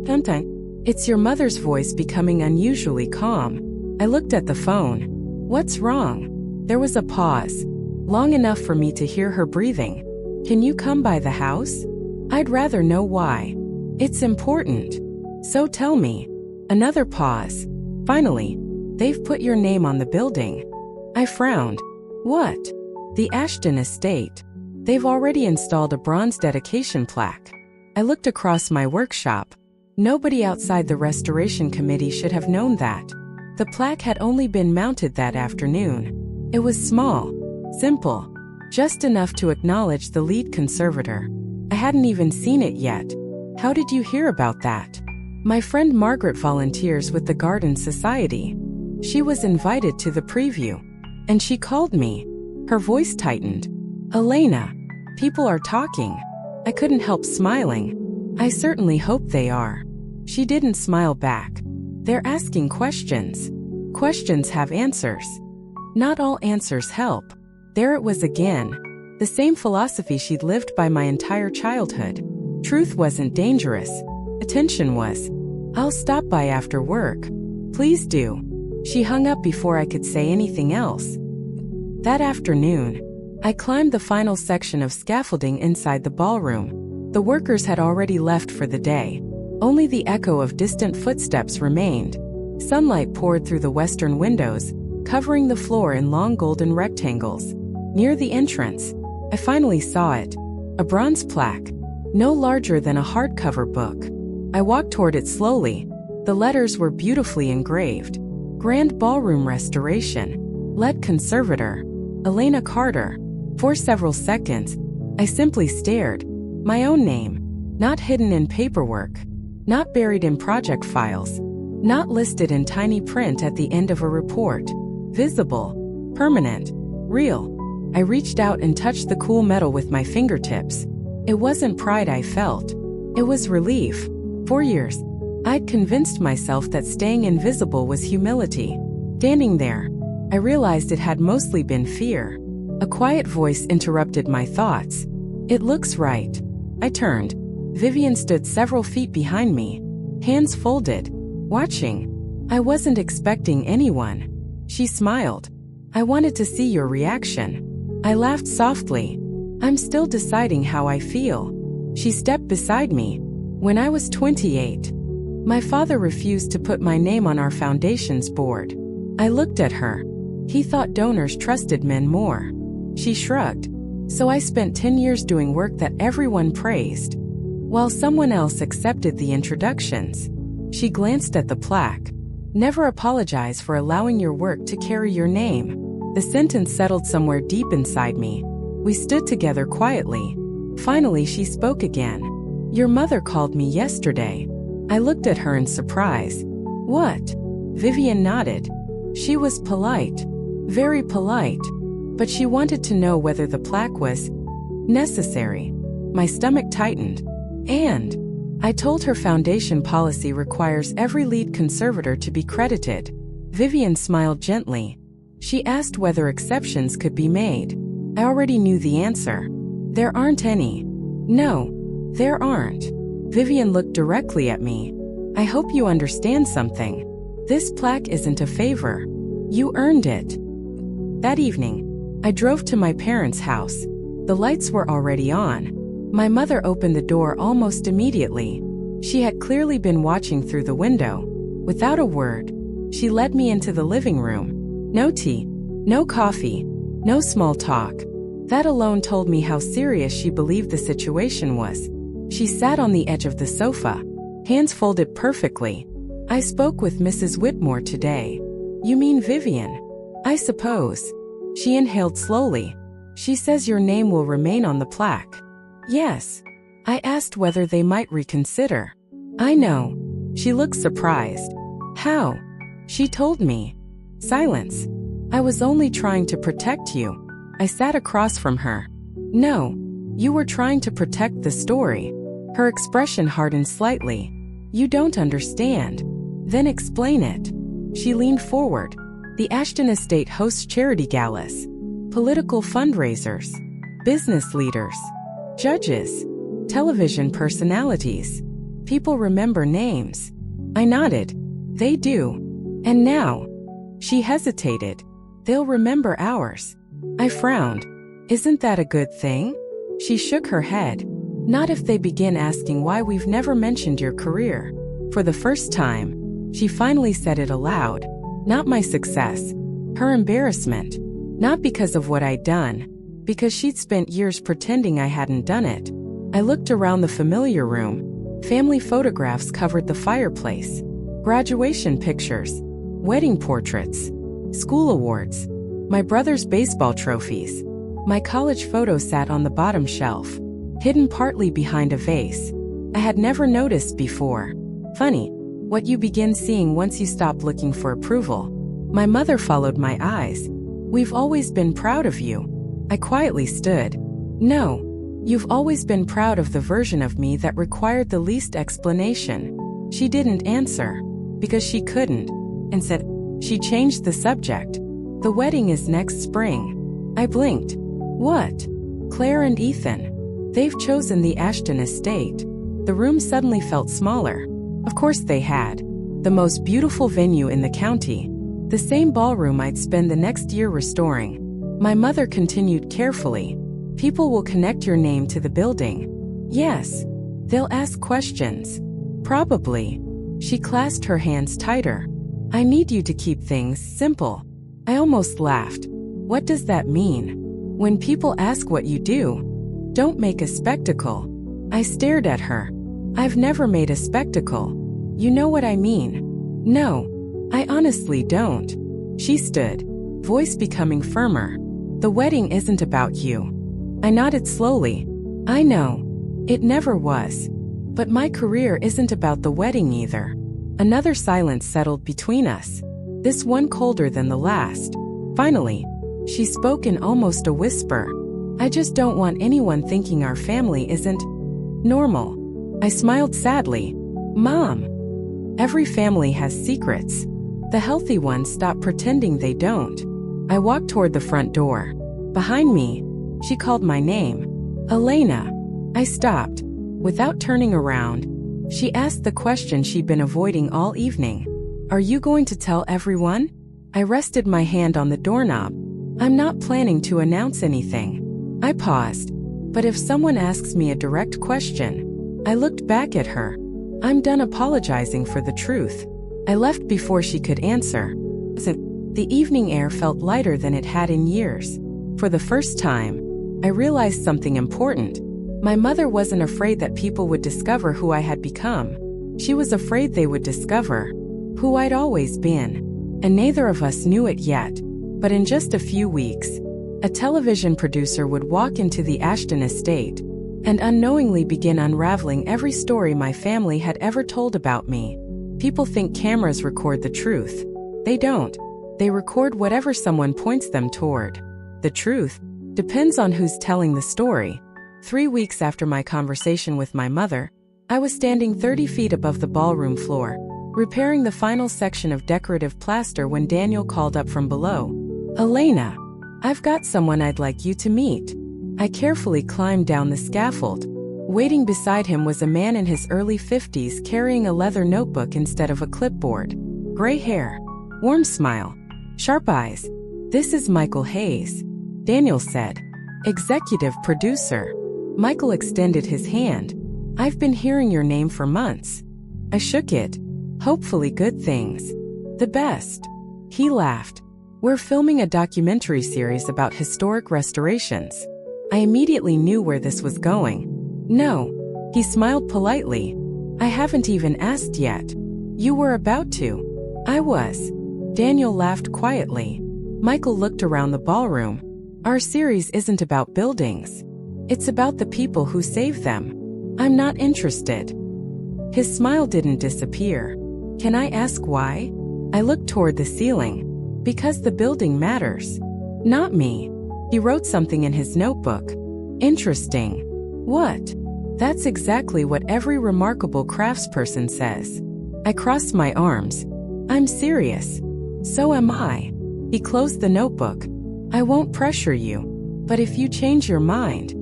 Sometimes, it's your mother's voice becoming unusually calm. I looked at the phone. "What's wrong?" There was a pause, long enough for me to hear her breathing. "Can you come by the house?" "I'd rather know why." "It's important." "So tell me." Another pause. Finally, "They've put your name on the building." I frowned. "What?" "The Ashton estate. They've already installed a bronze dedication plaque." I looked across my workshop. Nobody outside the restoration committee should have known that. The plaque had only been mounted that afternoon. It was small, simple, just enough to acknowledge the lead conservator. I hadn't even seen it yet. "How did you hear about that?" "My friend Margaret volunteers with the Garden Society. She was invited to the preview. And she called me. Her voice tightened. Elena, people are talking. I couldn't help smiling. I certainly hope they are. She didn't smile back. They're asking questions. Questions have answers. Not all answers help. There it was again. The same philosophy she'd lived by my entire childhood. Truth wasn't dangerous. Attention was. I'll stop by after work. Please do. She hung up before I could say anything else. That afternoon, I climbed the final section of scaffolding inside the ballroom. The workers had already left for the day. Only the echo of distant footsteps remained. Sunlight poured through the western windows, covering the floor in long golden rectangles. Near the entrance, I finally saw it. A bronze plaque, no larger than a hardcover book. I walked toward it slowly. The letters were beautifully engraved. Grand Ballroom Restoration. Lead Conservator. Elena Carter. For several seconds, I simply stared. My own name. Not hidden in paperwork. Not buried in project files. Not listed in tiny print at the end of a report. Visible. Permanent. Real. I reached out and touched the cool metal with my fingertips. It wasn't pride I felt. It was relief. For years, I'd convinced myself that staying invisible was humility. Standing there, I realized it had mostly been fear. A quiet voice interrupted my thoughts. It looks right. I turned. Vivian stood several feet behind me, hands folded, watching. I wasn't expecting anyone. She smiled. I wanted to see your reaction. I laughed softly. I'm still deciding how I feel. She stepped beside me. When I was 28, my father refused to put my name on our foundation's board. I looked at her. He thought donors trusted men more. She shrugged. So I spent 10 years doing work that everyone praised, while someone else accepted the introductions. She glanced at the plaque. Never apologize for allowing your work to carry your name. The sentence settled somewhere deep inside me. We stood together quietly. Finally, she spoke again. Your mother called me yesterday. I looked at her in surprise. What? Vivian nodded. She was polite. Very polite. But she wanted to know whether the plaque was necessary. My stomach tightened. And I told her foundation policy requires every lead conservator to be credited. Vivian smiled gently. She asked whether exceptions could be made. I already knew the answer. There aren't any. No, there aren't. Vivian looked directly at me. I hope you understand something. This plaque isn't a favor. You earned it. That evening, I drove to my parents' house. The lights were already on. My mother opened the door almost immediately. She had clearly been watching through the window. Without a word, she led me into the living room. No tea, no coffee, no small talk. That alone told me how serious she believed the situation was. She sat on the edge of the sofa, hands folded perfectly. I spoke with Mrs. Whitmore today. You mean Vivian? I suppose. She inhaled slowly. She says your name will remain on the plaque. Yes. I asked whether they might reconsider. I know. She looked surprised. How? She told me. Silence. I was only trying to protect you. I sat across from her. No. You were trying to protect the story. Her expression hardened slightly. You don't understand. Then explain it. She leaned forward. The Ashton estate hosts charity galas, political fundraisers, business leaders, judges, television personalities. People remember names. I nodded. They do. And now? She hesitated. They'll remember ours. I frowned. Isn't that a good thing? She shook her head. Not if they begin asking why we've never mentioned your career. For the first time, she finally said it aloud. Not my success. Her embarrassment. Not because of what I'd done. Because she'd spent years pretending I hadn't done it. I looked around the familiar room. Family photographs covered the fireplace. Graduation pictures. Wedding portraits. School awards. My brother's baseball trophies. My college photo sat on the bottom shelf, hidden partly behind a vase. I had never noticed before. Funny, what you begin seeing once you stop looking for approval. My mother followed my eyes. We've always been proud of you. I quietly stood. No, you've always been proud of the version of me that required the least explanation. She didn't answer, because she couldn't, and said, she changed the subject. The wedding is next spring. I blinked. What? Claire and Ethan. They've chosen the Ashton estate. The room suddenly felt smaller. Of course they had. The most beautiful venue in the county. The same ballroom I'd spend the next year restoring. My mother continued carefully. People will connect your name to the building. Yes. They'll ask questions. Probably. She clasped her hands tighter. I need you to keep things simple. I almost laughed. What does that mean? When people ask what you do, don't make a spectacle. I stared at her. I've never made a spectacle. You know what I mean? No, I honestly don't. She stood, voice becoming firmer. The wedding isn't about you. I nodded slowly. I know. It never was. But my career isn't about the wedding either. Another silence settled between us. This one colder than the last. Finally, she spoke in almost a whisper. I just don't want anyone thinking our family isn't normal. I smiled sadly. Mom. Every family has secrets. The healthy ones stop pretending they don't. I walked toward the front door. Behind me, she called my name. Elena. I stopped. Without turning around, she asked the question she'd been avoiding all evening. Are you going to tell everyone? I rested my hand on the doorknob. I'm not planning to announce anything. I paused. But if someone asks me a direct question, I looked back at her. I'm done apologizing for the truth. I left before she could answer. The evening air felt lighter than it had in years. For the first time, I realized something important. My mother wasn't afraid that people would discover who I had become. She was afraid they would discover who I'd always been. And neither of us knew it yet. But in just a few weeks, a television producer would walk into the Ashton estate and unknowingly begin unraveling every story my family had ever told about me. People think cameras record the truth. They don't. They record whatever someone points them toward. The truth depends on who's telling the story. 3 weeks after my conversation with my mother, I was standing 30 feet above the ballroom floor, repairing the final section of decorative plaster when Daniel called up from below. Elena, I've got someone I'd like you to meet. I carefully climbed down the scaffold. Waiting beside him was a man in his early 50s carrying a leather notebook instead of a clipboard. Gray hair, warm smile, sharp eyes. This is Michael Hayes, Daniel said. Executive producer. Michael extended his hand. I've been hearing your name for months. I shook it. Hopefully good things. The best. He laughed. We're filming a documentary series about historic restorations. I immediately knew where this was going. No. He smiled politely. I haven't even asked yet. You were about to. I was. Daniel laughed quietly. Michael looked around the ballroom. Our series isn't about buildings. It's about the people who save them. I'm not interested. His smile didn't disappear. Can I ask why? I looked toward the ceiling. Because the building matters. Not me. He wrote something in his notebook. Interesting. What? That's exactly what every remarkable craftsperson says. I crossed my arms. I'm serious. So am I. He closed the notebook. I won't pressure you. But if you change your mind.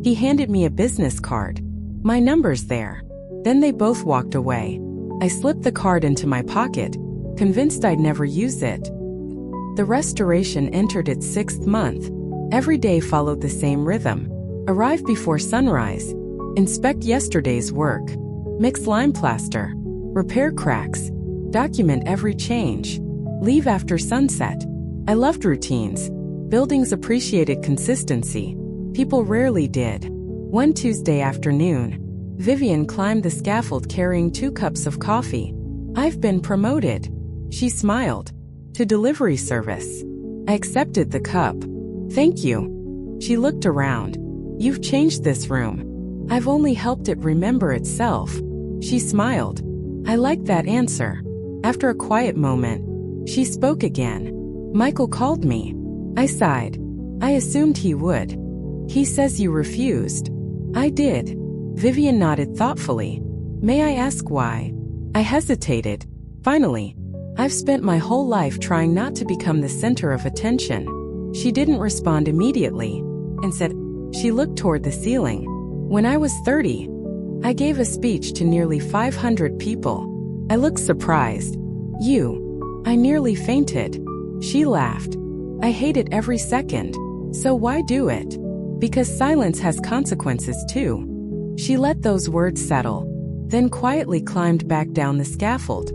He handed me a business card. My number's there. Then they both walked away. I slipped the card into my pocket, convinced I'd never use it. The restoration entered its 6th month. Every day followed the same rhythm. Arrive before sunrise. Inspect yesterday's work. Mix lime plaster. Repair cracks. Document every change. Leave after sunset. I loved routines. Buildings appreciated consistency. People rarely did. One Tuesday afternoon, Vivian climbed the scaffold carrying 2 cups of coffee. I've been promoted. She smiled. To delivery service. I accepted the cup. Thank you. She looked around. You've changed this room. I've only helped it remember itself. She smiled. I liked that answer. After a quiet moment, She spoke again. Michael called me. I sighed. I assumed he would. He says you refused. I did. Vivian nodded thoughtfully. May I ask why? I hesitated. Finally, I've spent my whole life trying not to become the center of attention. She didn't respond immediately and said, she looked toward the ceiling. When I was 30, I gave a speech to nearly 500 people. I looked surprised. You. I nearly fainted. She laughed. I hate it every second. So why do it? Because silence has consequences too. She let those words settle, then quietly climbed back down the scaffold.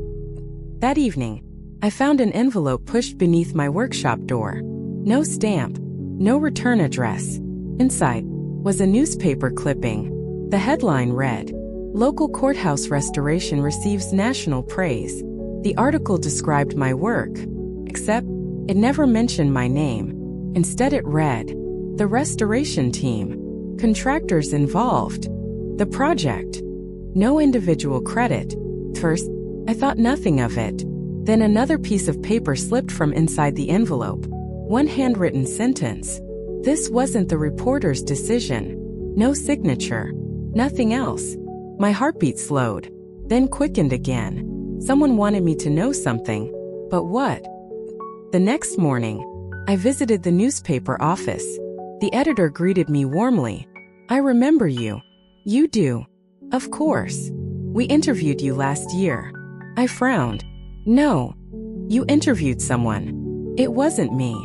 That evening, I found an envelope pushed beneath my workshop door. No stamp, no return address. Inside was a newspaper clipping. The headline read, "Local courthouse restoration receives national praise." The article described my work, except it never mentioned my name. Instead it read, "The restoration team, contractors involved, the project." No individual credit. First, I thought nothing of it. Then another piece of paper slipped from inside the envelope. One handwritten sentence. This wasn't the reporter's decision. No signature. Nothing else. My heartbeat slowed, then quickened again. Someone wanted me to know something. But what? The next morning, I visited the newspaper office. The editor greeted me warmly. "I remember you." "You do?" "Of course. We interviewed you last year." I frowned. "No. You interviewed someone." "It wasn't me."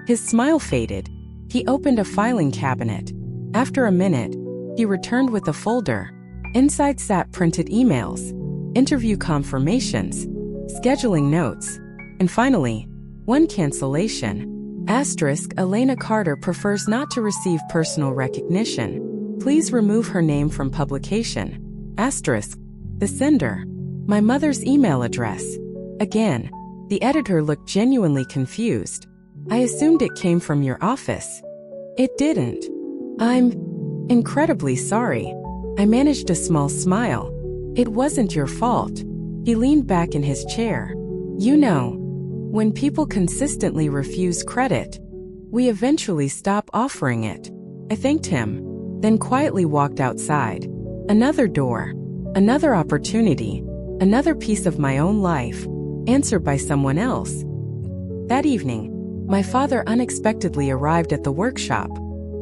His smile faded. He opened a filing cabinet. After a minute, he returned with a folder. Inside sat printed emails, interview confirmations, scheduling notes, and finally, one cancellation. Elena Carter prefers not to receive personal recognition. Please remove her name from publication. The sender. My mother's email address. Again, the editor looked genuinely confused. I assumed it came from your office. It didn't. I'm incredibly sorry. I managed a small smile. It wasn't your fault. He leaned back in his chair. You know, when people consistently refuse credit, we eventually stop offering it. I thanked him, then quietly walked outside. Another door, another opportunity, another piece of my own life, answered by someone else. That evening, my father unexpectedly arrived at the workshop.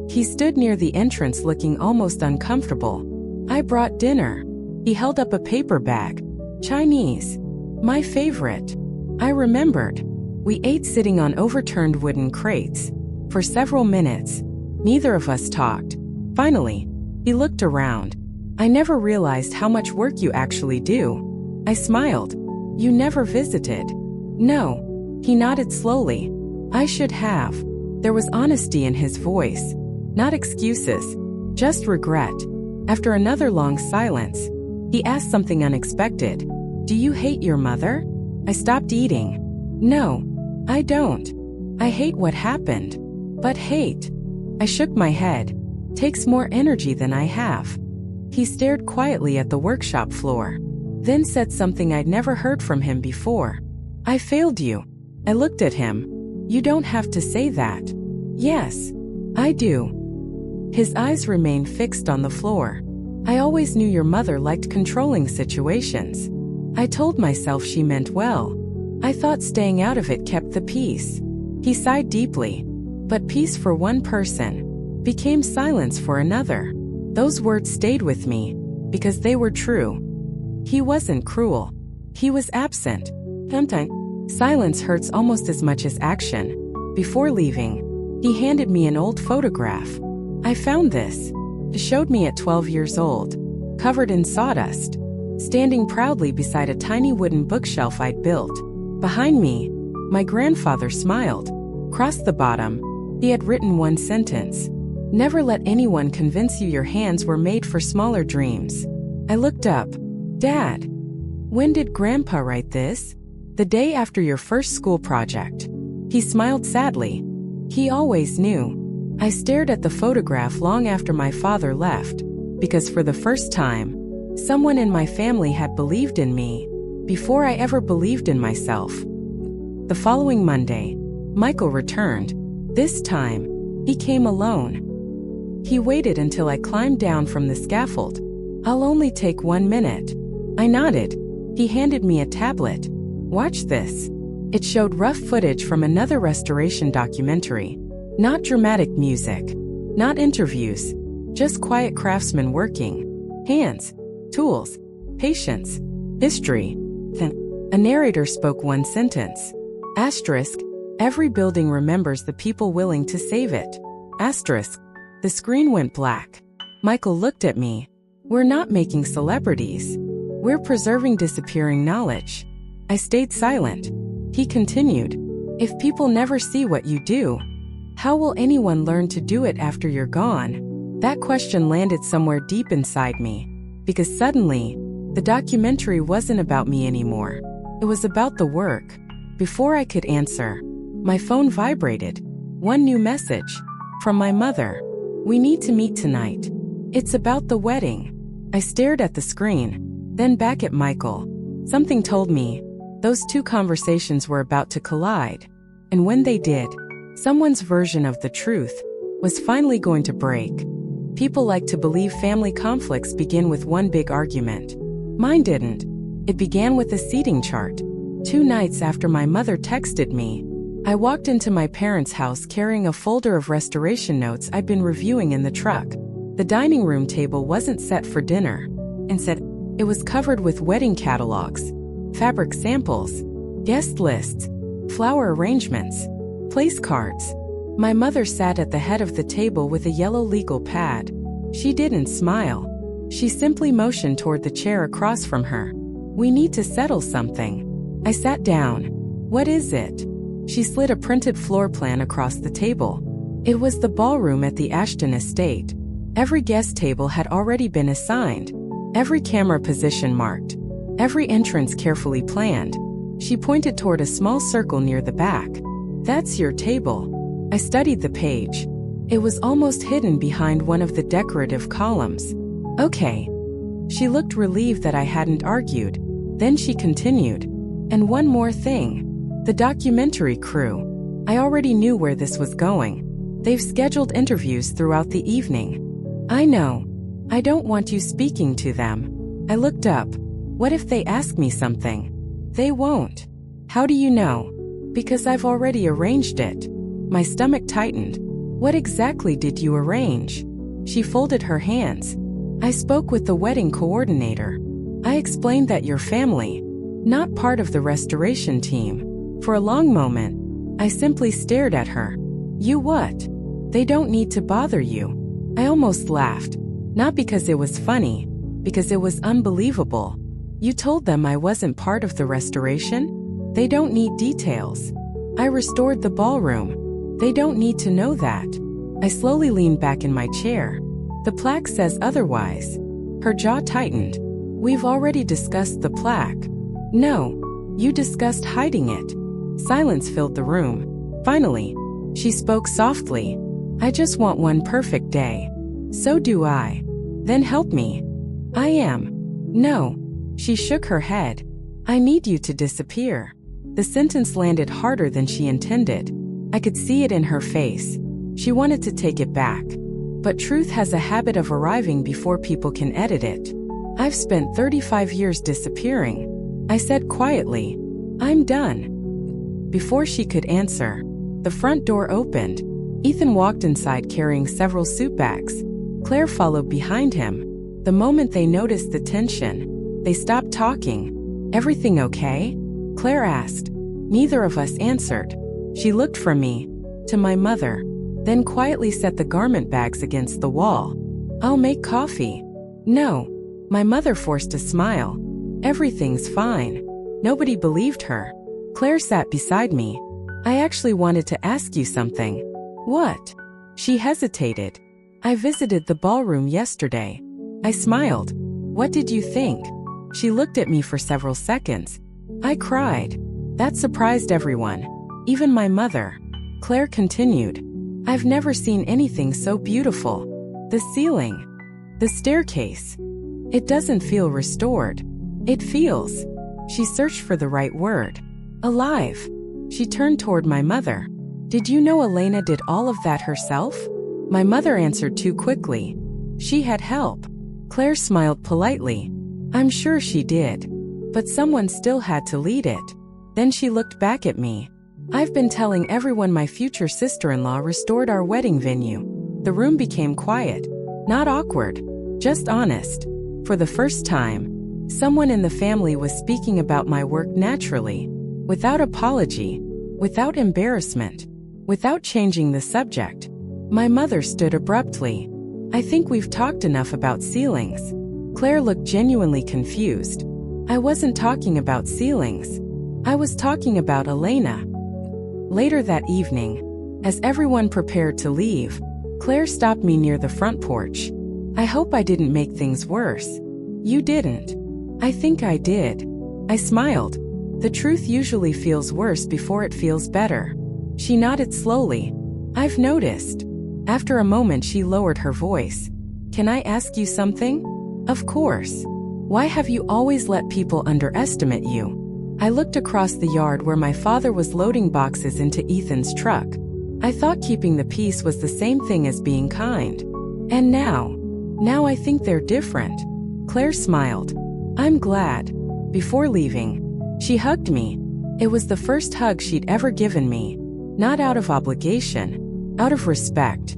He stood near the entrance looking almost uncomfortable. I brought dinner. He held up a paper bag. Chinese. My favorite. I remembered. We ate sitting on overturned wooden crates. For several minutes, neither of us talked. Finally, he looked around. I never realized how much work you actually do. I smiled. You never visited. No. He nodded slowly. I should have. There was honesty in his voice. Not excuses. Just regret. After another long silence, he asked something unexpected. Do you hate your mother? I stopped eating. No, I don't. I hate what happened. But hate. I shook my head. Takes more energy than I have. He stared quietly at the workshop floor, then said something I'd never heard from him before. I failed you. I looked at him. You don't have to say that. Yes, I do. His eyes remained fixed on the floor. I always knew your mother liked controlling situations. I told myself she meant well. I thought staying out of it kept the peace. He sighed deeply. But peace for one person became silence for another. Those words stayed with me because they were true. He wasn't cruel. He was absent. Sometimes silence hurts almost as much as action. Before leaving, he handed me an old photograph. I found this. It showed me at 12 years old, covered in sawdust, standing proudly beside a tiny wooden bookshelf I'd built. Behind me, my grandfather smiled. Across the bottom, he had written one sentence. Never let anyone convince you your hands were made for smaller dreams. I looked up. Dad, when did Grandpa write this? The day after your first school project. He smiled sadly. He always knew. I stared at the photograph long after my father left, because for the first time, someone in my family had believed in me before I ever believed in myself. The following Monday, Michael returned. This time, he came alone. He waited until I climbed down from the scaffold. "I'll only take 1 minute." I nodded. He handed me a tablet. "Watch this." It showed rough footage from another restoration documentary. Not dramatic music, not interviews, just quiet craftsmen working. Hands, tools, patience, history. Then, a narrator spoke one sentence. Asterisk, every building remembers the people willing to save it. Asterisk, the screen went black. Michael looked at me. "We're not making celebrities. We're preserving disappearing knowledge." I stayed silent. He continued, "If people never see what you do, how will anyone learn to do it after you're gone?" That question landed somewhere deep inside me, because suddenly, the documentary wasn't about me anymore. It was about the work. Before I could answer, my phone vibrated. One new message. From my mother. "We need to meet tonight. It's about the wedding." I stared at the screen, then back at Michael. Something told me those two conversations were about to collide. And when they did, someone's version of the truth was finally going to break. People like to believe family conflicts begin with one big argument. Mine didn't. It began with a seating chart. 2 nights after my mother texted me, I walked into my parents' house carrying a folder of restoration notes I'd been reviewing in the truck. The dining room table wasn't set for dinner. Instead, it was covered with wedding catalogs, fabric samples, guest lists, flower arrangements, place cards. My mother sat at the head of the table with a yellow legal pad. She didn't smile. She simply motioned toward the chair across from her. "We need to settle something." I sat down. "What is it?" She slid a printed floor plan across the table. It was the ballroom at the Ashton estate. Every guest table had already been assigned, every camera position marked, every entrance carefully planned. She pointed toward a small circle near the back. "That's your table." I studied the page. It was almost hidden behind one of the decorative columns. "Okay." She looked relieved that I hadn't argued. Then she continued. "And one more thing. The documentary crew. I already knew where this was going. They've scheduled interviews throughout the evening." "I know. I don't want you speaking to them." I looked up. "What if they ask me something?" "They won't." "How do you know?" "Because I've already arranged it." My stomach tightened. "What exactly did you arrange?" She folded her hands. "I spoke with the wedding coordinator. I explained that your family, not part of the restoration team." For a long moment, I simply stared at her. "You what? They don't need to bother you." I almost laughed. Not because it was funny, because it was unbelievable. "You told them I wasn't part of the restoration? They don't need details. I restored the ballroom. They don't need to know that." I slowly leaned back in my chair. "The plaque says otherwise." Her jaw tightened. "We've already discussed the plaque." "No, you discussed hiding it." Silence filled the room. Finally, she spoke softly. "I just want one perfect day." "So do I." "Then help me." "I am." "No." She shook her head. "I need you to disappear." The sentence landed harder than she intended. I could see it in her face. She wanted to take it back. But truth has a habit of arriving before people can edit it. "I've spent 35 years disappearing." I said quietly. "I'm done." Before she could answer, the front door opened. Ethan walked inside carrying several suit bags. Claire followed behind him. The moment they noticed the tension, they stopped talking. "Everything okay?" Claire asked. Neither of us answered. She looked from me to my mother, then quietly set the garment bags against the wall. "I'll make coffee." "No." My mother forced a smile. "Everything's fine." Nobody believed her. Claire sat beside me. "I actually wanted to ask you something." "What?" She hesitated. "I visited the ballroom yesterday." I smiled. "What did you think?" She looked at me for several seconds. I cried. That surprised everyone, even my mother. Claire continued. "I've never seen anything so beautiful. The ceiling, the staircase. It doesn't feel restored. It feels," she searched for the right word, "alive." She turned toward my mother. Did you know Elena did all of that herself? My mother answered too quickly. She had help. Claire smiled politely. I'm sure she did. But someone still had to lead it. Then she looked back at me. I've been telling everyone my future sister-in-law restored our wedding venue. The room became quiet. Not awkward. Just honest. For the first time, someone in the family was speaking about my work naturally. Without apology. Without embarrassment. Without changing the subject. My mother stood abruptly. I think we've talked enough about ceilings. Claire looked genuinely confused. I wasn't talking about ceilings. I was talking about Elena. Later that evening, as everyone prepared to leave, Claire stopped me near the front porch. I hope I didn't make things worse. You didn't. I think I did. I smiled. The truth usually feels worse before it feels better. She nodded slowly. I've noticed. After a moment she lowered her voice. Can I ask you something? Of course. Why have you always let people underestimate you? I looked across the yard where my father was loading boxes into Ethan's truck. I thought keeping the peace was the same thing as being kind. And now I think they're different. Claire smiled. I'm glad. Before leaving, she hugged me. It was the first hug she'd ever given me. Not out of obligation, out of respect.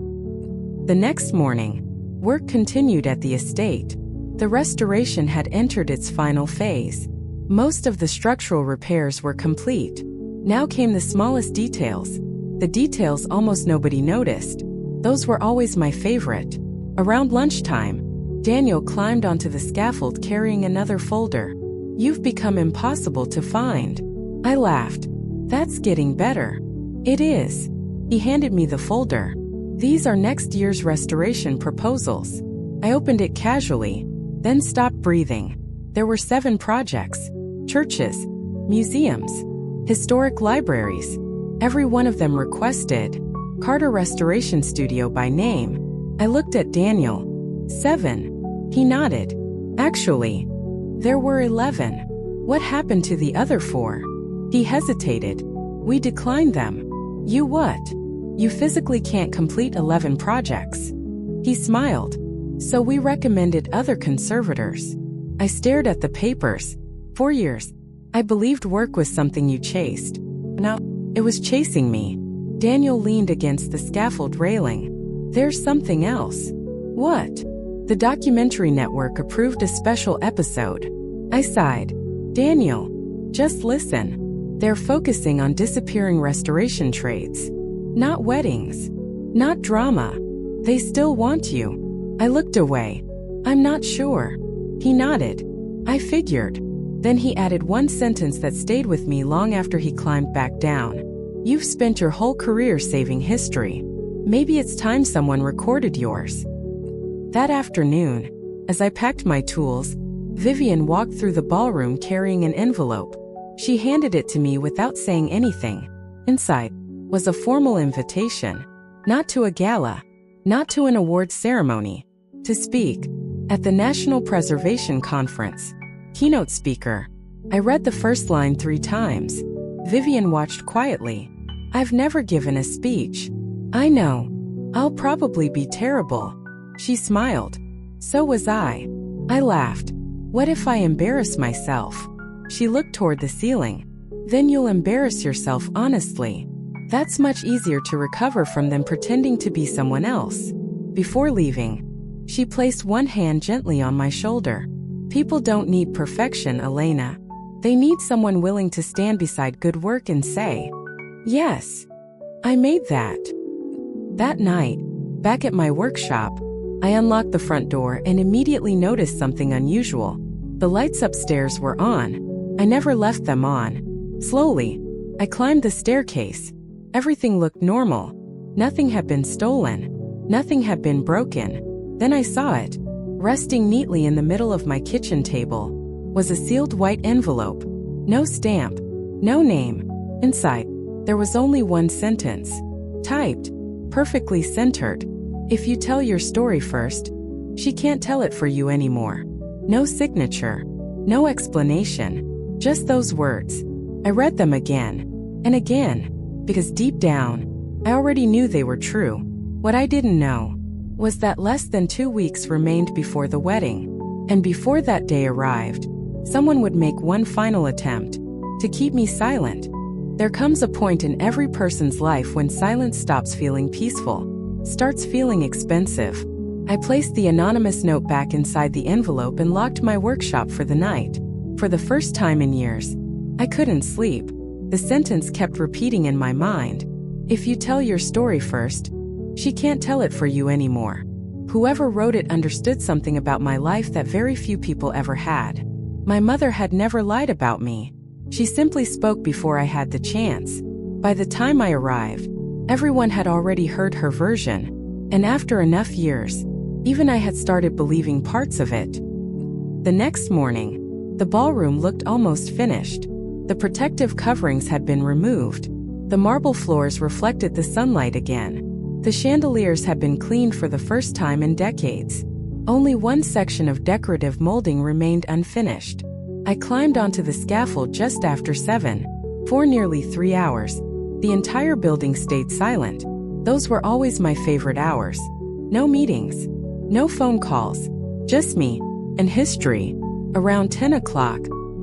The next morning, work continued at the estate. The restoration had entered its final phase. Most of the structural repairs were complete. Now came the smallest details. The details almost nobody noticed. Those were always my favorite. Around lunchtime, Daniel climbed onto the scaffold carrying another folder. You've become impossible to find. I laughed. That's getting better. It is. He handed me the folder. These are next year's restoration proposals. I opened it casually, then stopped breathing. There were 7 projects. Churches, museums, historic libraries. Every one of them requested Carter Restoration Studio by name. I looked at Daniel. 7. He nodded. Actually, there were 11. What happened to the other 4? He hesitated. We declined them. You what? You physically can't complete 11 projects. He smiled. So we recommended other conservators. I stared at the papers. 4 years. I believed work was something you chased. Now, it was chasing me. Daniel leaned against the scaffold railing. There's something else. What? The documentary network approved a special episode. I sighed. Daniel, just listen. They're focusing on disappearing restoration trades. Not weddings. Not drama. They still want you. I looked away. I'm not sure. He nodded. I figured. Then he added one sentence that stayed with me long after he climbed back down. You've spent your whole career saving history. Maybe it's time someone recorded yours. That afternoon, as I packed my tools, Vivian walked through the ballroom carrying an envelope. She handed it to me without saying anything. Inside was a formal invitation. Not to a gala, not to an awards ceremony. To speak at the National Preservation Conference. Keynote speaker. I read the first line 3 times. Vivian watched quietly. I've never given a speech. I know. I'll probably be terrible. She smiled. So was I. I laughed. What if I embarrass myself? She looked toward the ceiling. Then you'll embarrass yourself honestly. That's much easier to recover from than pretending to be someone else. Before leaving, she placed one hand gently on my shoulder. People don't need perfection, Elena. They need someone willing to stand beside good work and say, yes, I made that. That night, back at my workshop, I unlocked the front door and immediately noticed something unusual. The lights upstairs were on. I never left them on. Slowly, I climbed the staircase. Everything looked normal. Nothing had been stolen. Nothing had been broken. Then I saw it. Resting neatly in the middle of my kitchen table was a sealed white envelope. No stamp. No name. Inside, there was only one sentence. Typed. Perfectly centered. If you tell your story first, she can't tell it for you anymore. No signature. No explanation. Just those words. I read them again. And again, because deep down, I already knew they were true. What I didn't know was that less than 2 weeks remained before the wedding. And before that day arrived, someone would make one final attempt to keep me silent. There comes a point in every person's life when silence stops feeling peaceful, starts feeling expensive. I placed the anonymous note back inside the envelope and locked my workshop for the night. For the first time in years, I couldn't sleep. The sentence kept repeating in my mind. If you tell your story first, she can't tell it for you anymore. Whoever wrote it understood something about my life that very few people ever had. My mother had never lied about me. She simply spoke before I had the chance. By the time I arrived, everyone had already heard her version. And after enough years, even I had started believing parts of it. The next morning, the ballroom looked almost finished. The protective coverings had been removed. The marble floors reflected the sunlight again. The chandeliers had been cleaned for the first time in decades. Only one section of decorative molding remained unfinished. I climbed onto the scaffold just after 7. For nearly 3 hours, the entire building stayed silent. Those were always my favorite hours. No meetings, no phone calls, just me and history. Around 10 o'clock,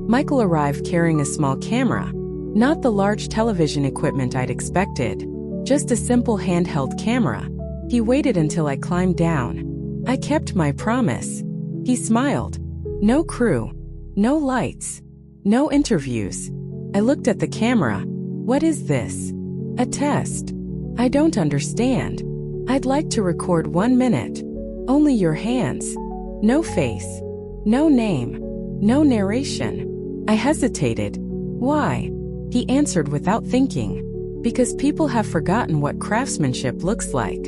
Michael arrived carrying a small camera, not the large television equipment I'd expected, just a simple handheld camera. He waited until I climbed down. I kept my promise. He smiled. No crew, no lights, no interviews. I looked at the camera. What is this? A test. I don't understand. I'd like to record 1 minute. Only your hands. No face. No name. No narration. I hesitated. Why? He answered without thinking. Because people have forgotten what craftsmanship looks like.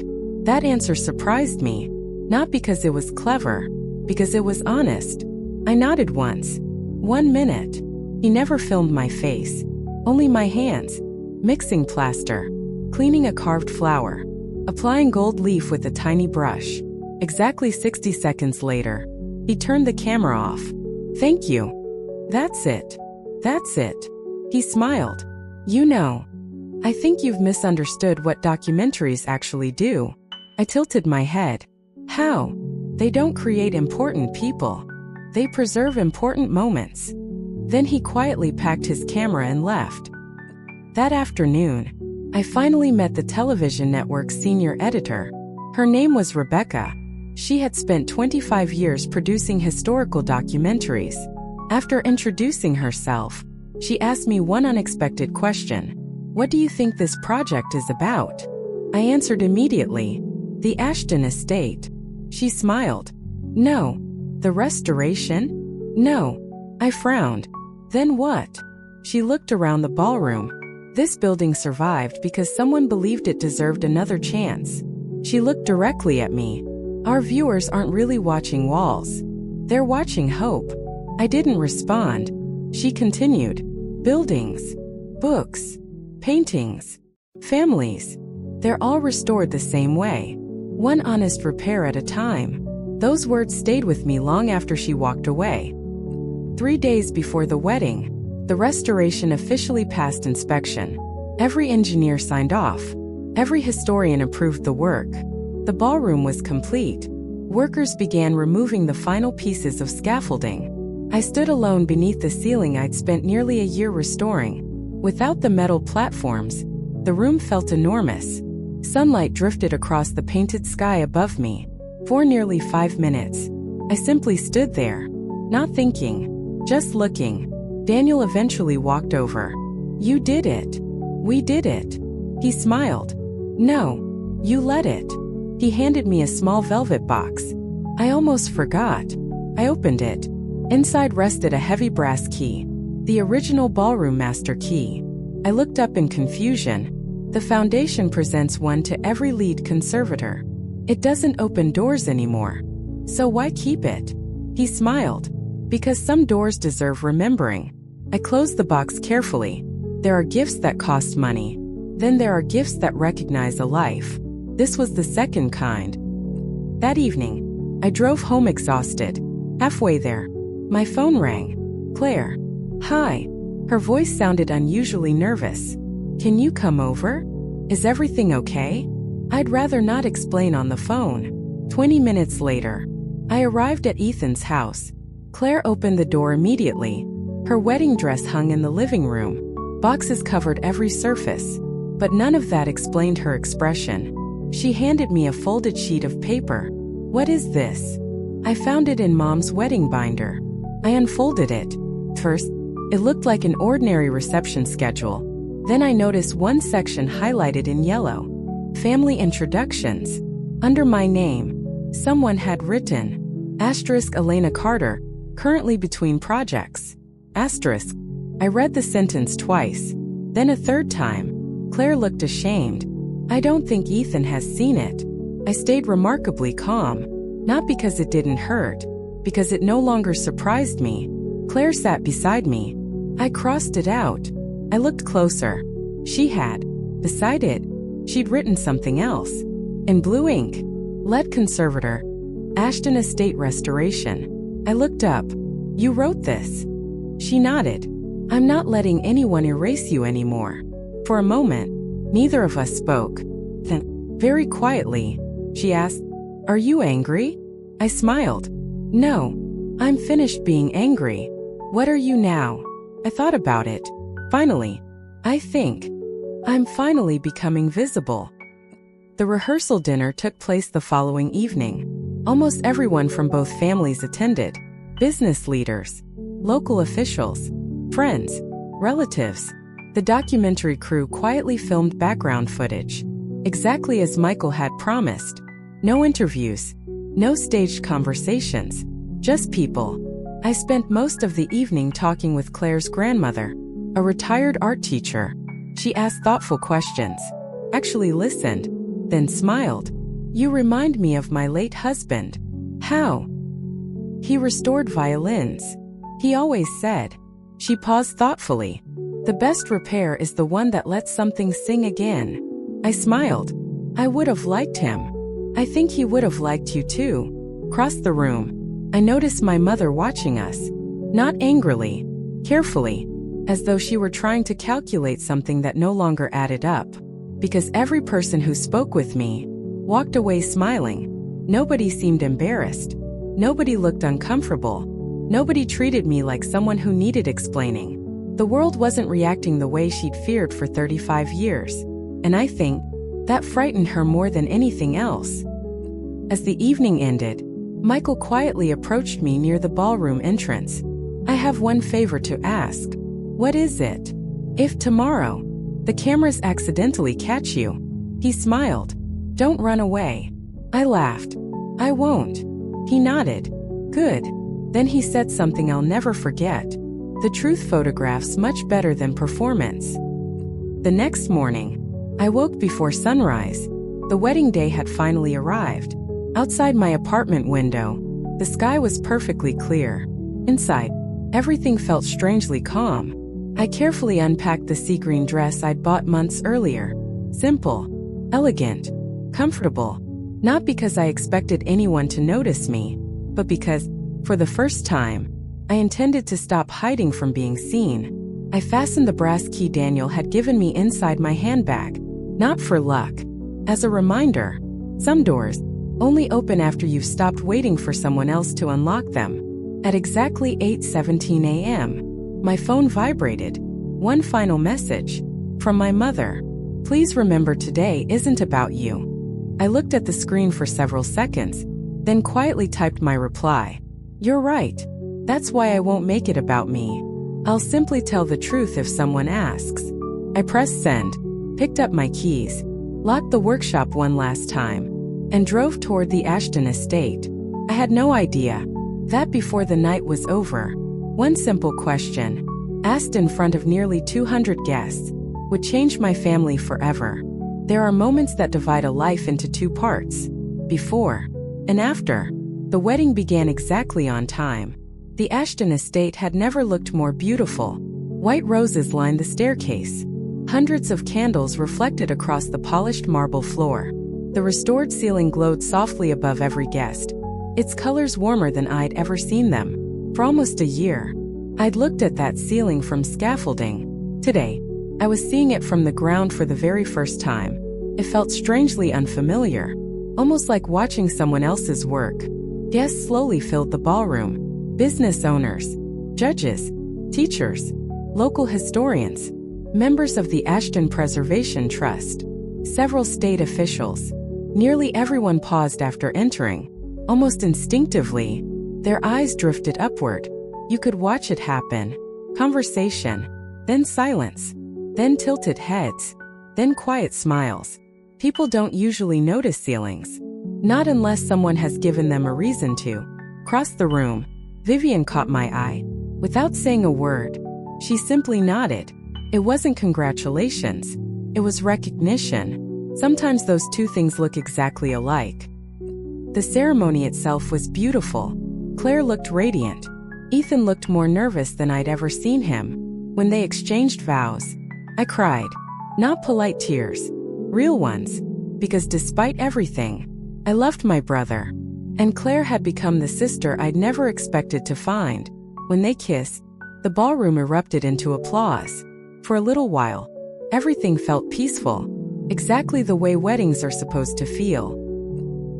That answer surprised me. Not because it was clever, because it was honest. I nodded once. 1 minute. He never filmed my face. Only my hands. Mixing plaster. Cleaning a carved flower. Applying gold leaf with a tiny brush. Exactly 60 seconds later, he turned the camera off. Thank you. That's it. That's it. He smiled. You know, I think you've misunderstood what documentaries actually do. I tilted my head. How? They don't create important people. They preserve important moments. Then he quietly packed his camera and left. That afternoon, I finally met the television network's senior editor. Her name was Rebecca. She had spent 25 years producing historical documentaries. After introducing herself, she asked me one unexpected question. What do you think this project is about? I answered immediately. The Ashton Estate. She smiled. No. The restoration? No. I frowned. Then what? She looked around the ballroom. This building survived because someone believed it deserved another chance. She looked directly at me. Our viewers aren't really watching walls. They're watching hope. I didn't respond. She continued. Buildings, books, paintings, families. They're all restored the same way. One honest repair at a time. Those words stayed with me long after she walked away. 3 days before the wedding, the restoration officially passed inspection. Every engineer signed off. Every historian approved the work. The ballroom was complete. Workers began removing the final pieces of scaffolding. I stood alone beneath the ceiling I'd spent nearly a year restoring. Without the metal platforms, the room felt enormous. Sunlight drifted across the painted sky above me. For nearly 5 minutes, I simply stood there, not thinking, just looking. Daniel eventually walked over. You did it. We did it. He smiled. No, you let it. He handed me a small velvet box. I almost forgot. I opened it. Inside rested a heavy brass key, the original ballroom master key. I looked up in confusion. The foundation presents one to every lead conservator. It doesn't open doors anymore. So why keep it? He smiled. Because some doors deserve remembering. I closed the box carefully. There are gifts that cost money. Then there are gifts that recognize a life. This was the second kind. That evening, I drove home exhausted. Halfway there, my phone rang. Claire. Hi. Her voice sounded unusually nervous. Can you come over? Is everything okay? I'd rather not explain on the phone. 20 minutes later, I arrived at Ethan's house. Claire opened the door immediately. Her wedding dress hung in the living room. Boxes covered every surface, but none of that explained her expression. She handed me a folded sheet of paper. What is this? I found it in Mom's wedding binder. I unfolded it. First, it looked like an ordinary reception schedule. Then I noticed one section highlighted in yellow. Family introductions. Under my name, someone had written, Elena Carter, currently between projects. I read the sentence twice, then a third time. Claire looked ashamed. I don't think Ethan has seen it. I stayed remarkably calm, not because it didn't hurt, because it no longer surprised me. Claire sat beside me. I crossed it out. I looked closer. She had, beside it, she'd written something else. In blue ink. Lead conservator. Ashton Estate Restoration. I looked up. You wrote this. She nodded. I'm not letting anyone erase you anymore. For a moment, neither of us spoke. Then, very quietly, she asked, Are you angry? I smiled. No, I'm finished being angry. What are you now? I thought about it. Finally, I think I'm finally becoming visible. The rehearsal dinner took place the following evening. Almost everyone from both families attended. Business leaders, local officials, friends, relatives. The documentary crew quietly filmed background footage, exactly as Michael had promised. No interviews, no staged conversations, just people. I spent most of the evening talking with Claire's grandmother, a retired art teacher. She asked thoughtful questions, actually listened, then smiled. You remind me of my late husband. How? He restored violins. He always said. She paused thoughtfully. The best repair is the one that lets something sing again. I smiled. I would have liked him. I think he would have liked you too. Across the room, I noticed my mother watching us. Not angrily, carefully, as though she were trying to calculate something that no longer added up. Because every person who spoke with me walked away smiling. Nobody seemed embarrassed. Nobody looked uncomfortable. Nobody treated me like someone who needed explaining. The world wasn't reacting the way she'd feared for 35 years. And I think that frightened her more than anything else. As the evening ended, Michael quietly approached me near the ballroom entrance. I have one favor to ask. What is it? If tomorrow, the cameras accidentally catch you. He smiled. Don't run away. I laughed. I won't. He nodded. Good. Then he said something I'll never forget. The truth photographs much better than performance. The next morning, I woke before sunrise. The wedding day had finally arrived. Outside my apartment window, the sky was perfectly clear. Inside, everything felt strangely calm. I carefully unpacked the sea green dress I'd bought months earlier. Simple, elegant, comfortable. Not because I expected anyone to notice me, but because, for the first time, I intended to stop hiding from being seen. I fastened the brass key Daniel had given me inside my handbag, not for luck. As a reminder, some doors only open after you've stopped waiting for someone else to unlock them. At exactly 8:17 a.m., my phone vibrated. One final message. From my mother. Please remember today isn't about you. I looked at the screen for several seconds, then quietly typed my reply. You're right. That's why I won't make it about me. I'll simply tell the truth if someone asks. I pressed send, picked up my keys, locked the workshop one last time, and drove toward the Ashton estate. I had no idea that before the night was over, one simple question, asked in front of nearly 200 guests, would change my family forever. There are moments that divide a life into two parts, before and after. The wedding began exactly on time. The Ashton estate had never looked more beautiful. White roses lined the staircase. Hundreds of candles reflected across the polished marble floor. The restored ceiling glowed softly above every guest, its colors warmer than I'd ever seen them. For almost a year, I'd looked at that ceiling from scaffolding. Today, I was seeing it from the ground for the very first time. It felt strangely unfamiliar, almost like watching someone else's work. Guests slowly filled the ballroom. Business owners, judges, teachers, local historians, members of the Ashton Preservation Trust, several state officials. Nearly everyone paused after entering. Almost instinctively, their eyes drifted upward. You could watch it happen. Conversation, then silence, then tilted heads, then quiet smiles. People don't usually notice ceilings. Not unless someone has given them a reason to. Across the room, Vivian caught my eye. Without saying a word, she simply nodded. It wasn't congratulations. It was recognition. Sometimes those two things look exactly alike. The ceremony itself was beautiful. Claire looked radiant. Ethan looked more nervous than I'd ever seen him. When they exchanged vows, I cried. Not polite tears, real ones. Because despite everything, I loved my brother. And Claire had become the sister I'd never expected to find. When they kissed, the ballroom erupted into applause. For a little while, everything felt peaceful, exactly the way weddings are supposed to feel.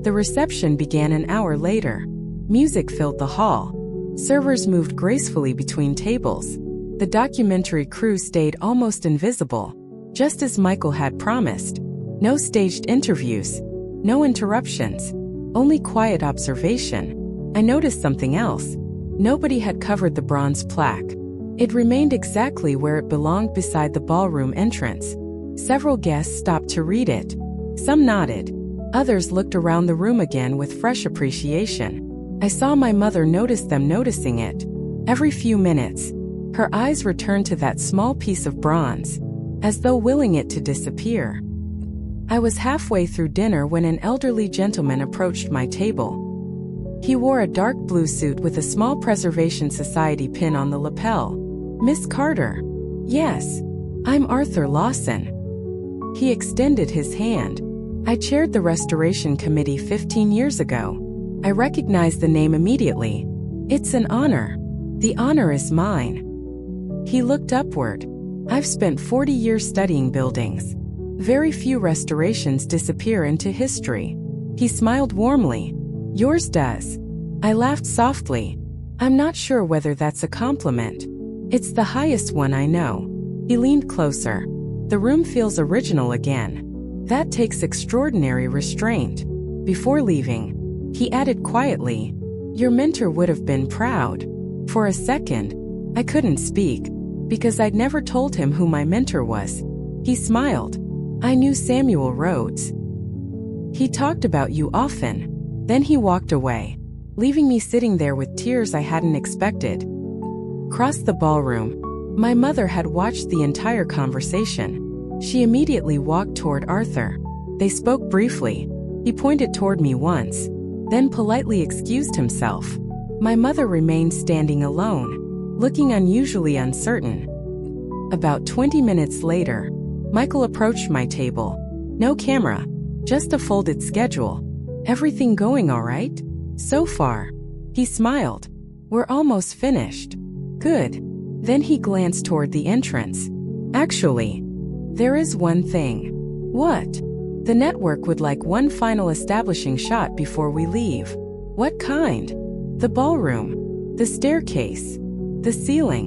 The reception began an hour later. Music filled the hall. Servers moved gracefully between tables. The documentary crew stayed almost invisible, just as Michael had promised. No staged interviews, no interruptions, only quiet observation. I noticed something else. Nobody had covered the bronze plaque. It remained exactly where it belonged beside the ballroom entrance. Several guests stopped to read it. Some nodded. Others looked around the room again with fresh appreciation. I saw my mother notice them noticing it. Every few minutes, her eyes returned to that small piece of bronze, as though willing it to disappear. I was halfway through dinner when an elderly gentleman approached my table. He wore a dark blue suit with a small Preservation Society pin on the lapel. "Miss Carter." "Yes, I'm Arthur Lawson." He extended his hand. "I chaired the Restoration Committee 15 years ago. I recognized the name immediately. It's an honor. The honor is mine." He looked upward. "I've spent 40 years studying buildings. Very few restorations disappear into history." He smiled warmly. "Yours does." I laughed softly. "I'm not sure whether that's a compliment. It's the highest one I know." He leaned closer. "The room feels original again. That takes extraordinary restraint." Before leaving, he added quietly, "Your mentor would have been proud." For a second, I couldn't speak, because I'd never told him who my mentor was. He smiled. "I knew Samuel Rhodes. He talked about you often." Then he walked away, leaving me sitting there with tears I hadn't expected. Across the ballroom, my mother had watched the entire conversation. She immediately walked toward Arthur. They spoke briefly. He pointed toward me once, then politely excused himself. My mother remained standing alone, looking unusually uncertain. About 20 minutes later, Michael approached my table. No camera, just a folded schedule. "Everything going all right?" "So far." He smiled. "We're almost finished." "Good." Then he glanced toward the entrance. "Actually, there is one thing." "What?" "The network would like one final establishing shot before we leave." "What kind?" "The ballroom. The staircase. The ceiling."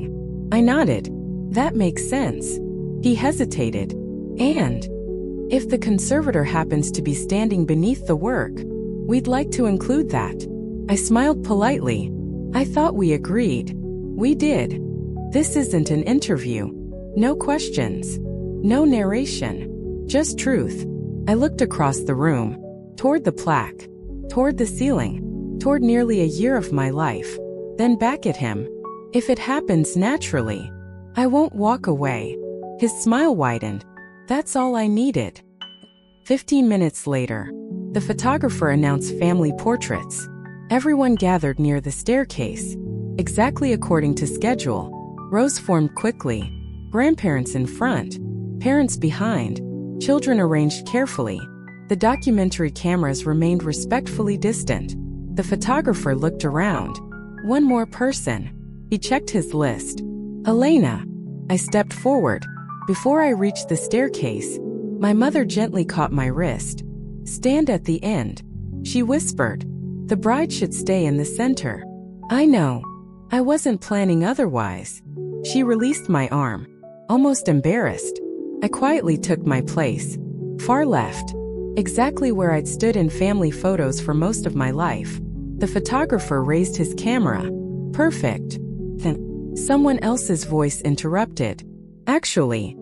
I nodded. "That makes sense." He hesitated. "And if the conservator happens to be standing beneath the work, we'd like to include that." I smiled politely. "I thought we agreed." "We did. This isn't an interview. No questions. No narration. Just truth." I looked across the room, toward the plaque, toward the ceiling, toward nearly a year of my life, then back at him. "If it happens naturally, I won't walk away." His smile widened. "That's all I needed." 15 minutes later, the photographer announced family portraits. Everyone gathered near the staircase, exactly according to schedule. Rows formed quickly. Grandparents in front, parents behind, children arranged carefully. The documentary cameras remained respectfully distant. The photographer looked around. One more person. He checked his list. "Elena." I stepped forward. Before I reached the staircase, my mother gently caught my wrist. "Stand at the end," she whispered. "The bride should stay in the center." I know. I wasn't planning otherwise. She released my arm, almost embarrassed. I quietly took my place, far left, exactly where I'd stood in family photos for most of my life. The photographer raised his camera. "Perfect." Then, someone else's voice interrupted. Actually,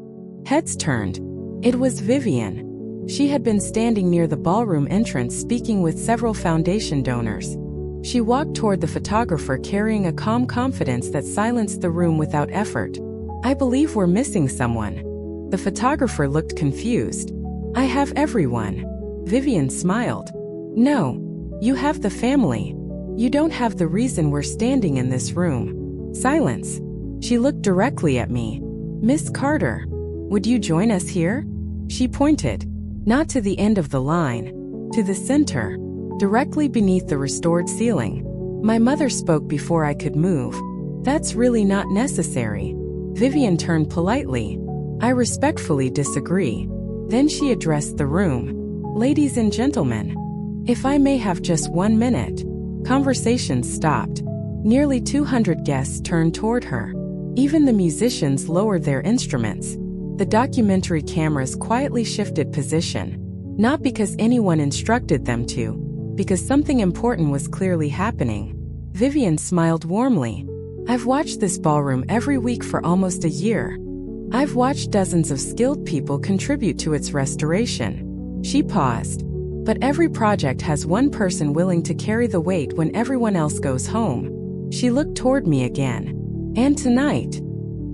heads turned. It was Vivian. She had been standing near the ballroom entrance speaking with several foundation donors. She walked toward the photographer carrying a calm confidence that silenced the room without effort. "I believe we're missing someone." The photographer looked confused. "I have everyone." Vivian smiled. "No, you have the family. You don't have the reason we're standing in this room." Silence. She looked directly at me. "Miss Carter, would you join us here?" She pointed, not to the end of the line, to the center, directly beneath the restored ceiling. My mother spoke before I could move. "That's really not necessary." Vivian turned politely. "I respectfully disagree." Then she addressed the room. "Ladies and gentlemen, if I may have just 1 minute." Conversation stopped. Nearly 200 guests turned toward her. Even the musicians lowered their instruments. The documentary cameras quietly shifted position, not because anyone instructed them to, because something important was clearly happening. Vivian smiled warmly. "I've watched this ballroom every week for almost a year. I've watched dozens of skilled people contribute to its restoration." She paused. "But every project has one person willing to carry the weight when everyone else goes home." She looked toward me again. "And tonight,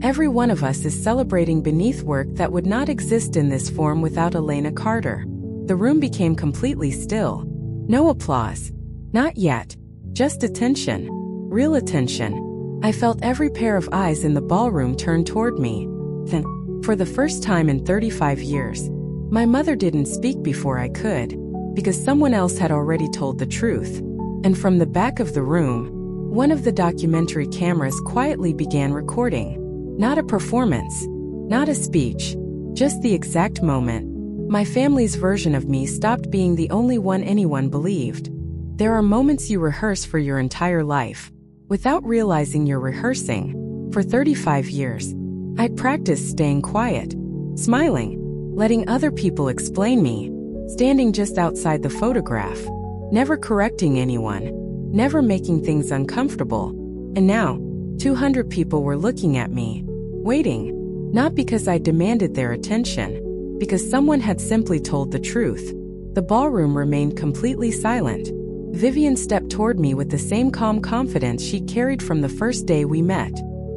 every one of us is celebrating beneath work that would not exist in this form without Elena Carter." The room became completely still. No applause. Not yet. Just attention. Real attention. I felt every pair of eyes in the ballroom turn toward me. Then, for the first time in 35 years, my mother didn't speak before I could, because someone else had already told the truth. And from the back of the room, one of the documentary cameras quietly began recording. Not a performance, not a speech, just the exact moment. My family's version of me stopped being the only one anyone believed. There are moments you rehearse for your entire life, without realizing you're rehearsing. For 35 years, I'd practiced staying quiet, smiling, letting other people explain me, standing just outside the photograph, never correcting anyone, never making things uncomfortable. And now, 200 people were looking at me, waiting, not because I demanded their attention, because someone had simply told the truth. The ballroom remained completely silent. Vivian stepped toward me with the same calm confidence she carried from the first day we met.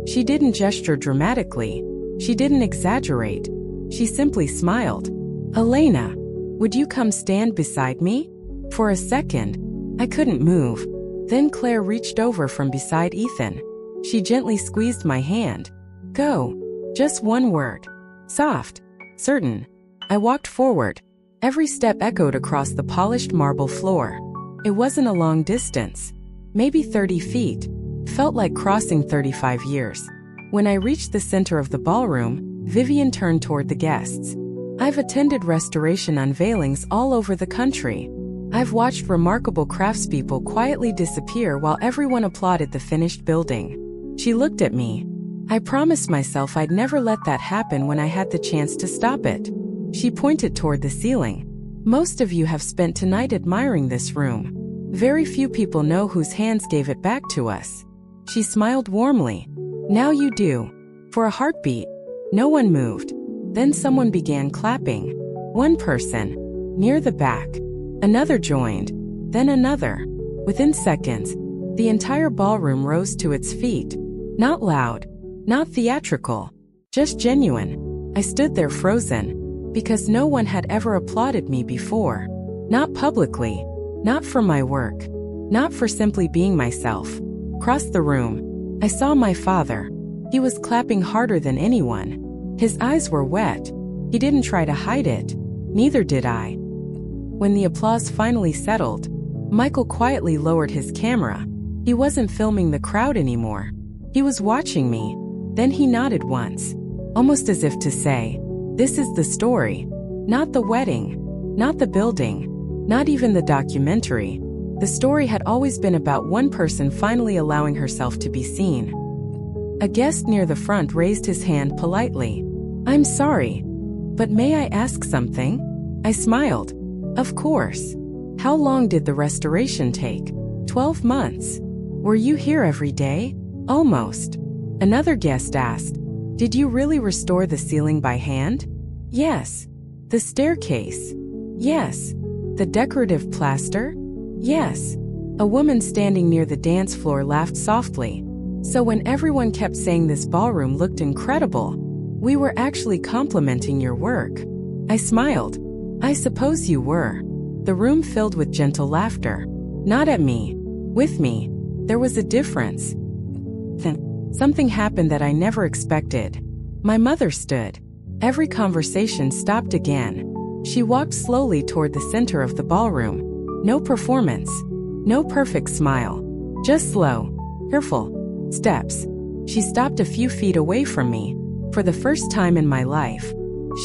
She didn't gesture dramatically. She didn't exaggerate. She simply smiled. "Elena, would you come stand beside me?" For a second, I couldn't move. Then Claire reached over from beside Ethan. She gently squeezed my hand. "Go." Just one word. Soft. Certain. I walked forward. Every step echoed across the polished marble floor. It wasn't a long distance. Maybe 30 feet. Felt like crossing 35 years. When I reached the center of the ballroom, Vivian turned toward the guests. "I've attended restoration unveilings all over the country. I've watched remarkable craftspeople quietly disappear while everyone applauded the finished building." She looked at me. "I promised myself I'd never let that happen when I had the chance to stop it." She pointed toward the ceiling. "Most of you have spent tonight admiring this room. Very few people know whose hands gave it back to us." She smiled warmly. "Now you do." For a heartbeat, no one moved. Then someone began clapping. One person, near the back. Another joined. Then another. Within seconds, the entire ballroom rose to its feet. Not loud, not theatrical, just genuine. I stood there frozen, because no one had ever applauded me before. Not publicly, not for my work, not for simply being myself. Across the room, I saw my father. He was clapping harder than anyone. His eyes were wet. He didn't try to hide it. Neither did I. When the applause finally settled, Michael quietly lowered his camera. He wasn't filming the crowd anymore. He was watching me. Then he nodded once. almost as if to say, "This is the story, not the wedding, not the building, not even the documentary." The story had always been about one person finally allowing herself to be seen. A guest near the front raised his hand politely. "I'm sorry, but may I ask something?" I smiled. "Of course. How long did the restoration take?" 12 months. "Were you here every day?" "Almost." Another guest asked, "Did you really restore the ceiling by hand?" "Yes." "The staircase?" "Yes." "The decorative plaster?" "Yes." A woman standing near the dance floor laughed softly. "So when everyone kept saying this ballroom looked incredible, we were actually complimenting your work." I smiled. "I suppose you were." The room filled with gentle laughter. Not at me. With me. There was a difference. Then, something happened that I never expected. My mother stood. Every conversation stopped again. She walked slowly toward the center of the ballroom. No performance. No perfect smile. Just slow, careful steps. She stopped a few feet away from me. For the first time in my life,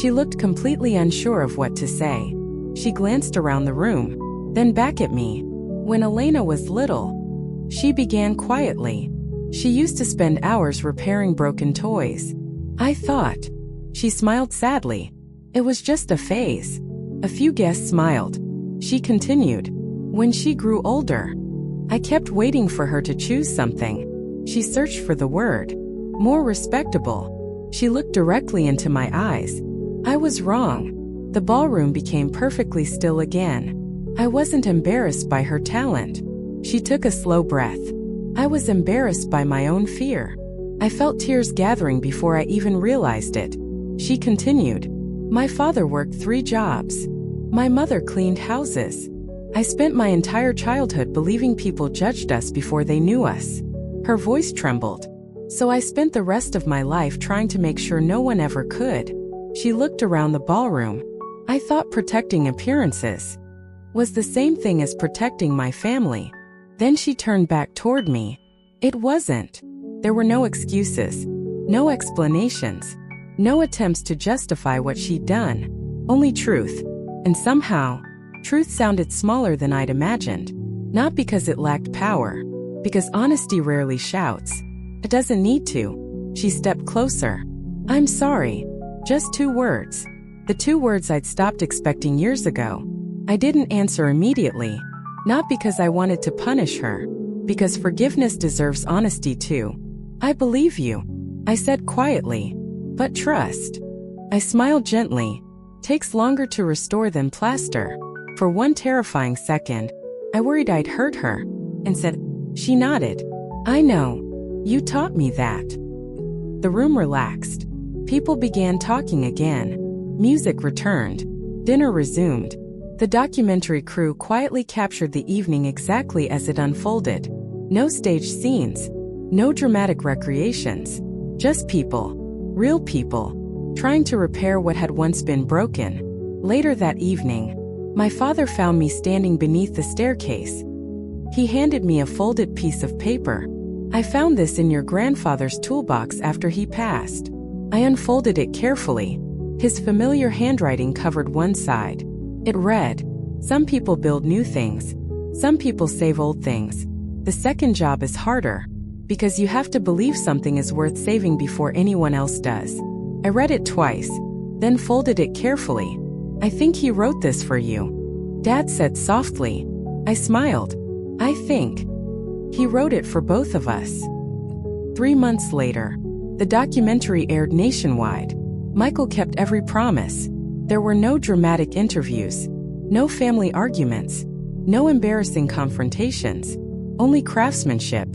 she looked completely unsure of what to say. She glanced around the room, then back at me. "When Elena was little," she began quietly, "she used to spend hours repairing broken toys. I thought." She smiled sadly. "It was just a phase." A few guests smiled. She continued. "When she grew older, I kept waiting for her to choose something. She searched for the word. More respectable." She looked directly into my eyes. I was wrong. The ballroom became perfectly still again. I wasn't embarrassed by her talent. She took a slow breath. I was embarrassed by my own fear. I felt tears gathering before I even realized it. She continued. "My father worked 3 jobs. My mother cleaned houses. I spent my entire childhood believing people judged us before they knew us." Her voice trembled. "So I spent the rest of my life trying to make sure no one ever could." She looked around the ballroom. "I thought protecting appearances was the same thing as protecting my family." Then she turned back toward me. "It wasn't." There were no excuses, no explanations, no attempts to justify what she'd done. Only truth. And somehow, truth sounded smaller than I'd imagined. Not because it lacked power, because honesty rarely shouts. It doesn't need to. She stepped closer. "I'm sorry." Just 2 words. The 2 words I'd stopped expecting years ago. I didn't answer immediately. Not because I wanted to punish her. Because forgiveness deserves honesty too. "I believe you," I said quietly. "But trust." I smiled gently. Takes longer to restore than plaster. For one terrifying second, I worried I'd hurt her, and said. She nodded. "I know. You taught me that." The room relaxed. People began talking again. Music returned. Dinner resumed. The documentary crew quietly captured the evening exactly as it unfolded. No staged scenes. No dramatic recreations. Just people. Real people. Trying to repair what had once been broken. Later that evening, my father found me standing beneath the staircase. He handed me a folded piece of paper. "I found this in your grandfather's toolbox after he passed." I unfolded it carefully. His familiar handwriting covered one side. It read, "Some people build new things. Some people save old things. The second job is harder, because you have to believe something is worth saving before anyone else does." I read it twice, then folded it carefully. "I think he wrote this for you," Dad said softly. I smiled. "I think he wrote it for both of us." 3 months later, the documentary aired nationwide. Michael kept every promise. There were no dramatic interviews, no family arguments, no embarrassing confrontations, only craftsmanship,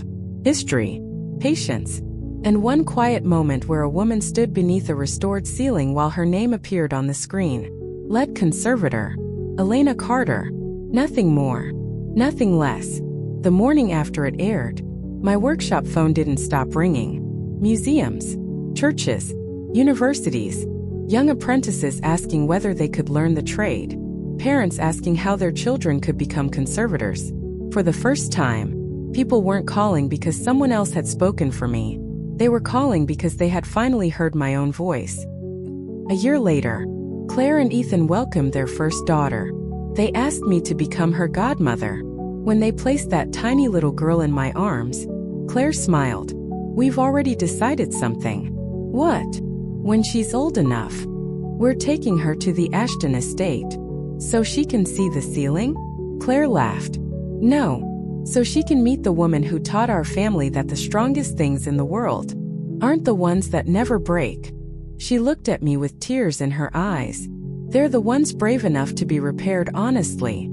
history, patience, and one quiet moment where a woman stood beneath a restored ceiling while her name appeared on the screen. Lead conservator, Elena Carter. Nothing more, nothing less. The morning after it aired, my workshop phone didn't stop ringing. Museums, churches, universities, young apprentices asking whether they could learn the trade, parents asking how their children could become conservators. For the first time, people weren't calling because someone else had spoken for me. They were calling because they had finally heard my own voice. A year later, Claire and Ethan welcomed their first daughter. They asked me to become her godmother. When they placed that tiny little girl in my arms, Claire smiled. "We've already decided something." "What?" "When she's old enough, we're taking her to the Ashton estate." "So she can see the ceiling?" Claire laughed. "No. So she can meet the woman who taught our family that the strongest things in the world aren't the ones that never break." She looked at me with tears in her eyes. "They're the ones brave enough to be repaired honestly."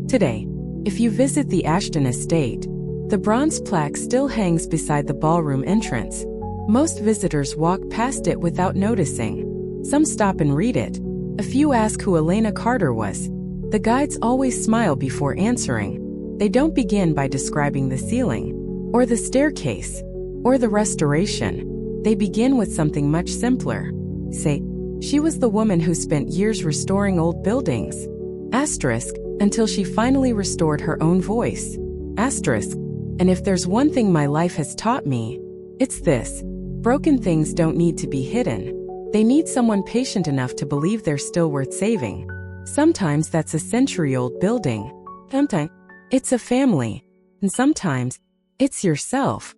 Today, if you visit the Ashton estate, the bronze plaque still hangs beside the ballroom entrance. Most visitors walk past it without noticing. Some stop and read it. A few ask who Elena Carter was. The guides always smile before answering. They don't begin by describing the ceiling, or the staircase, or the restoration. They begin with something much simpler. Say, "She was the woman who spent years restoring old buildings. Asterisk, until she finally restored her own voice. Asterisk, and if there's one thing my life has taught me, it's this. Broken things don't need to be hidden. They need someone patient enough to believe they're still worth saving. Sometimes that's a century-old building. Sometimes it's a family. And sometimes it's yourself."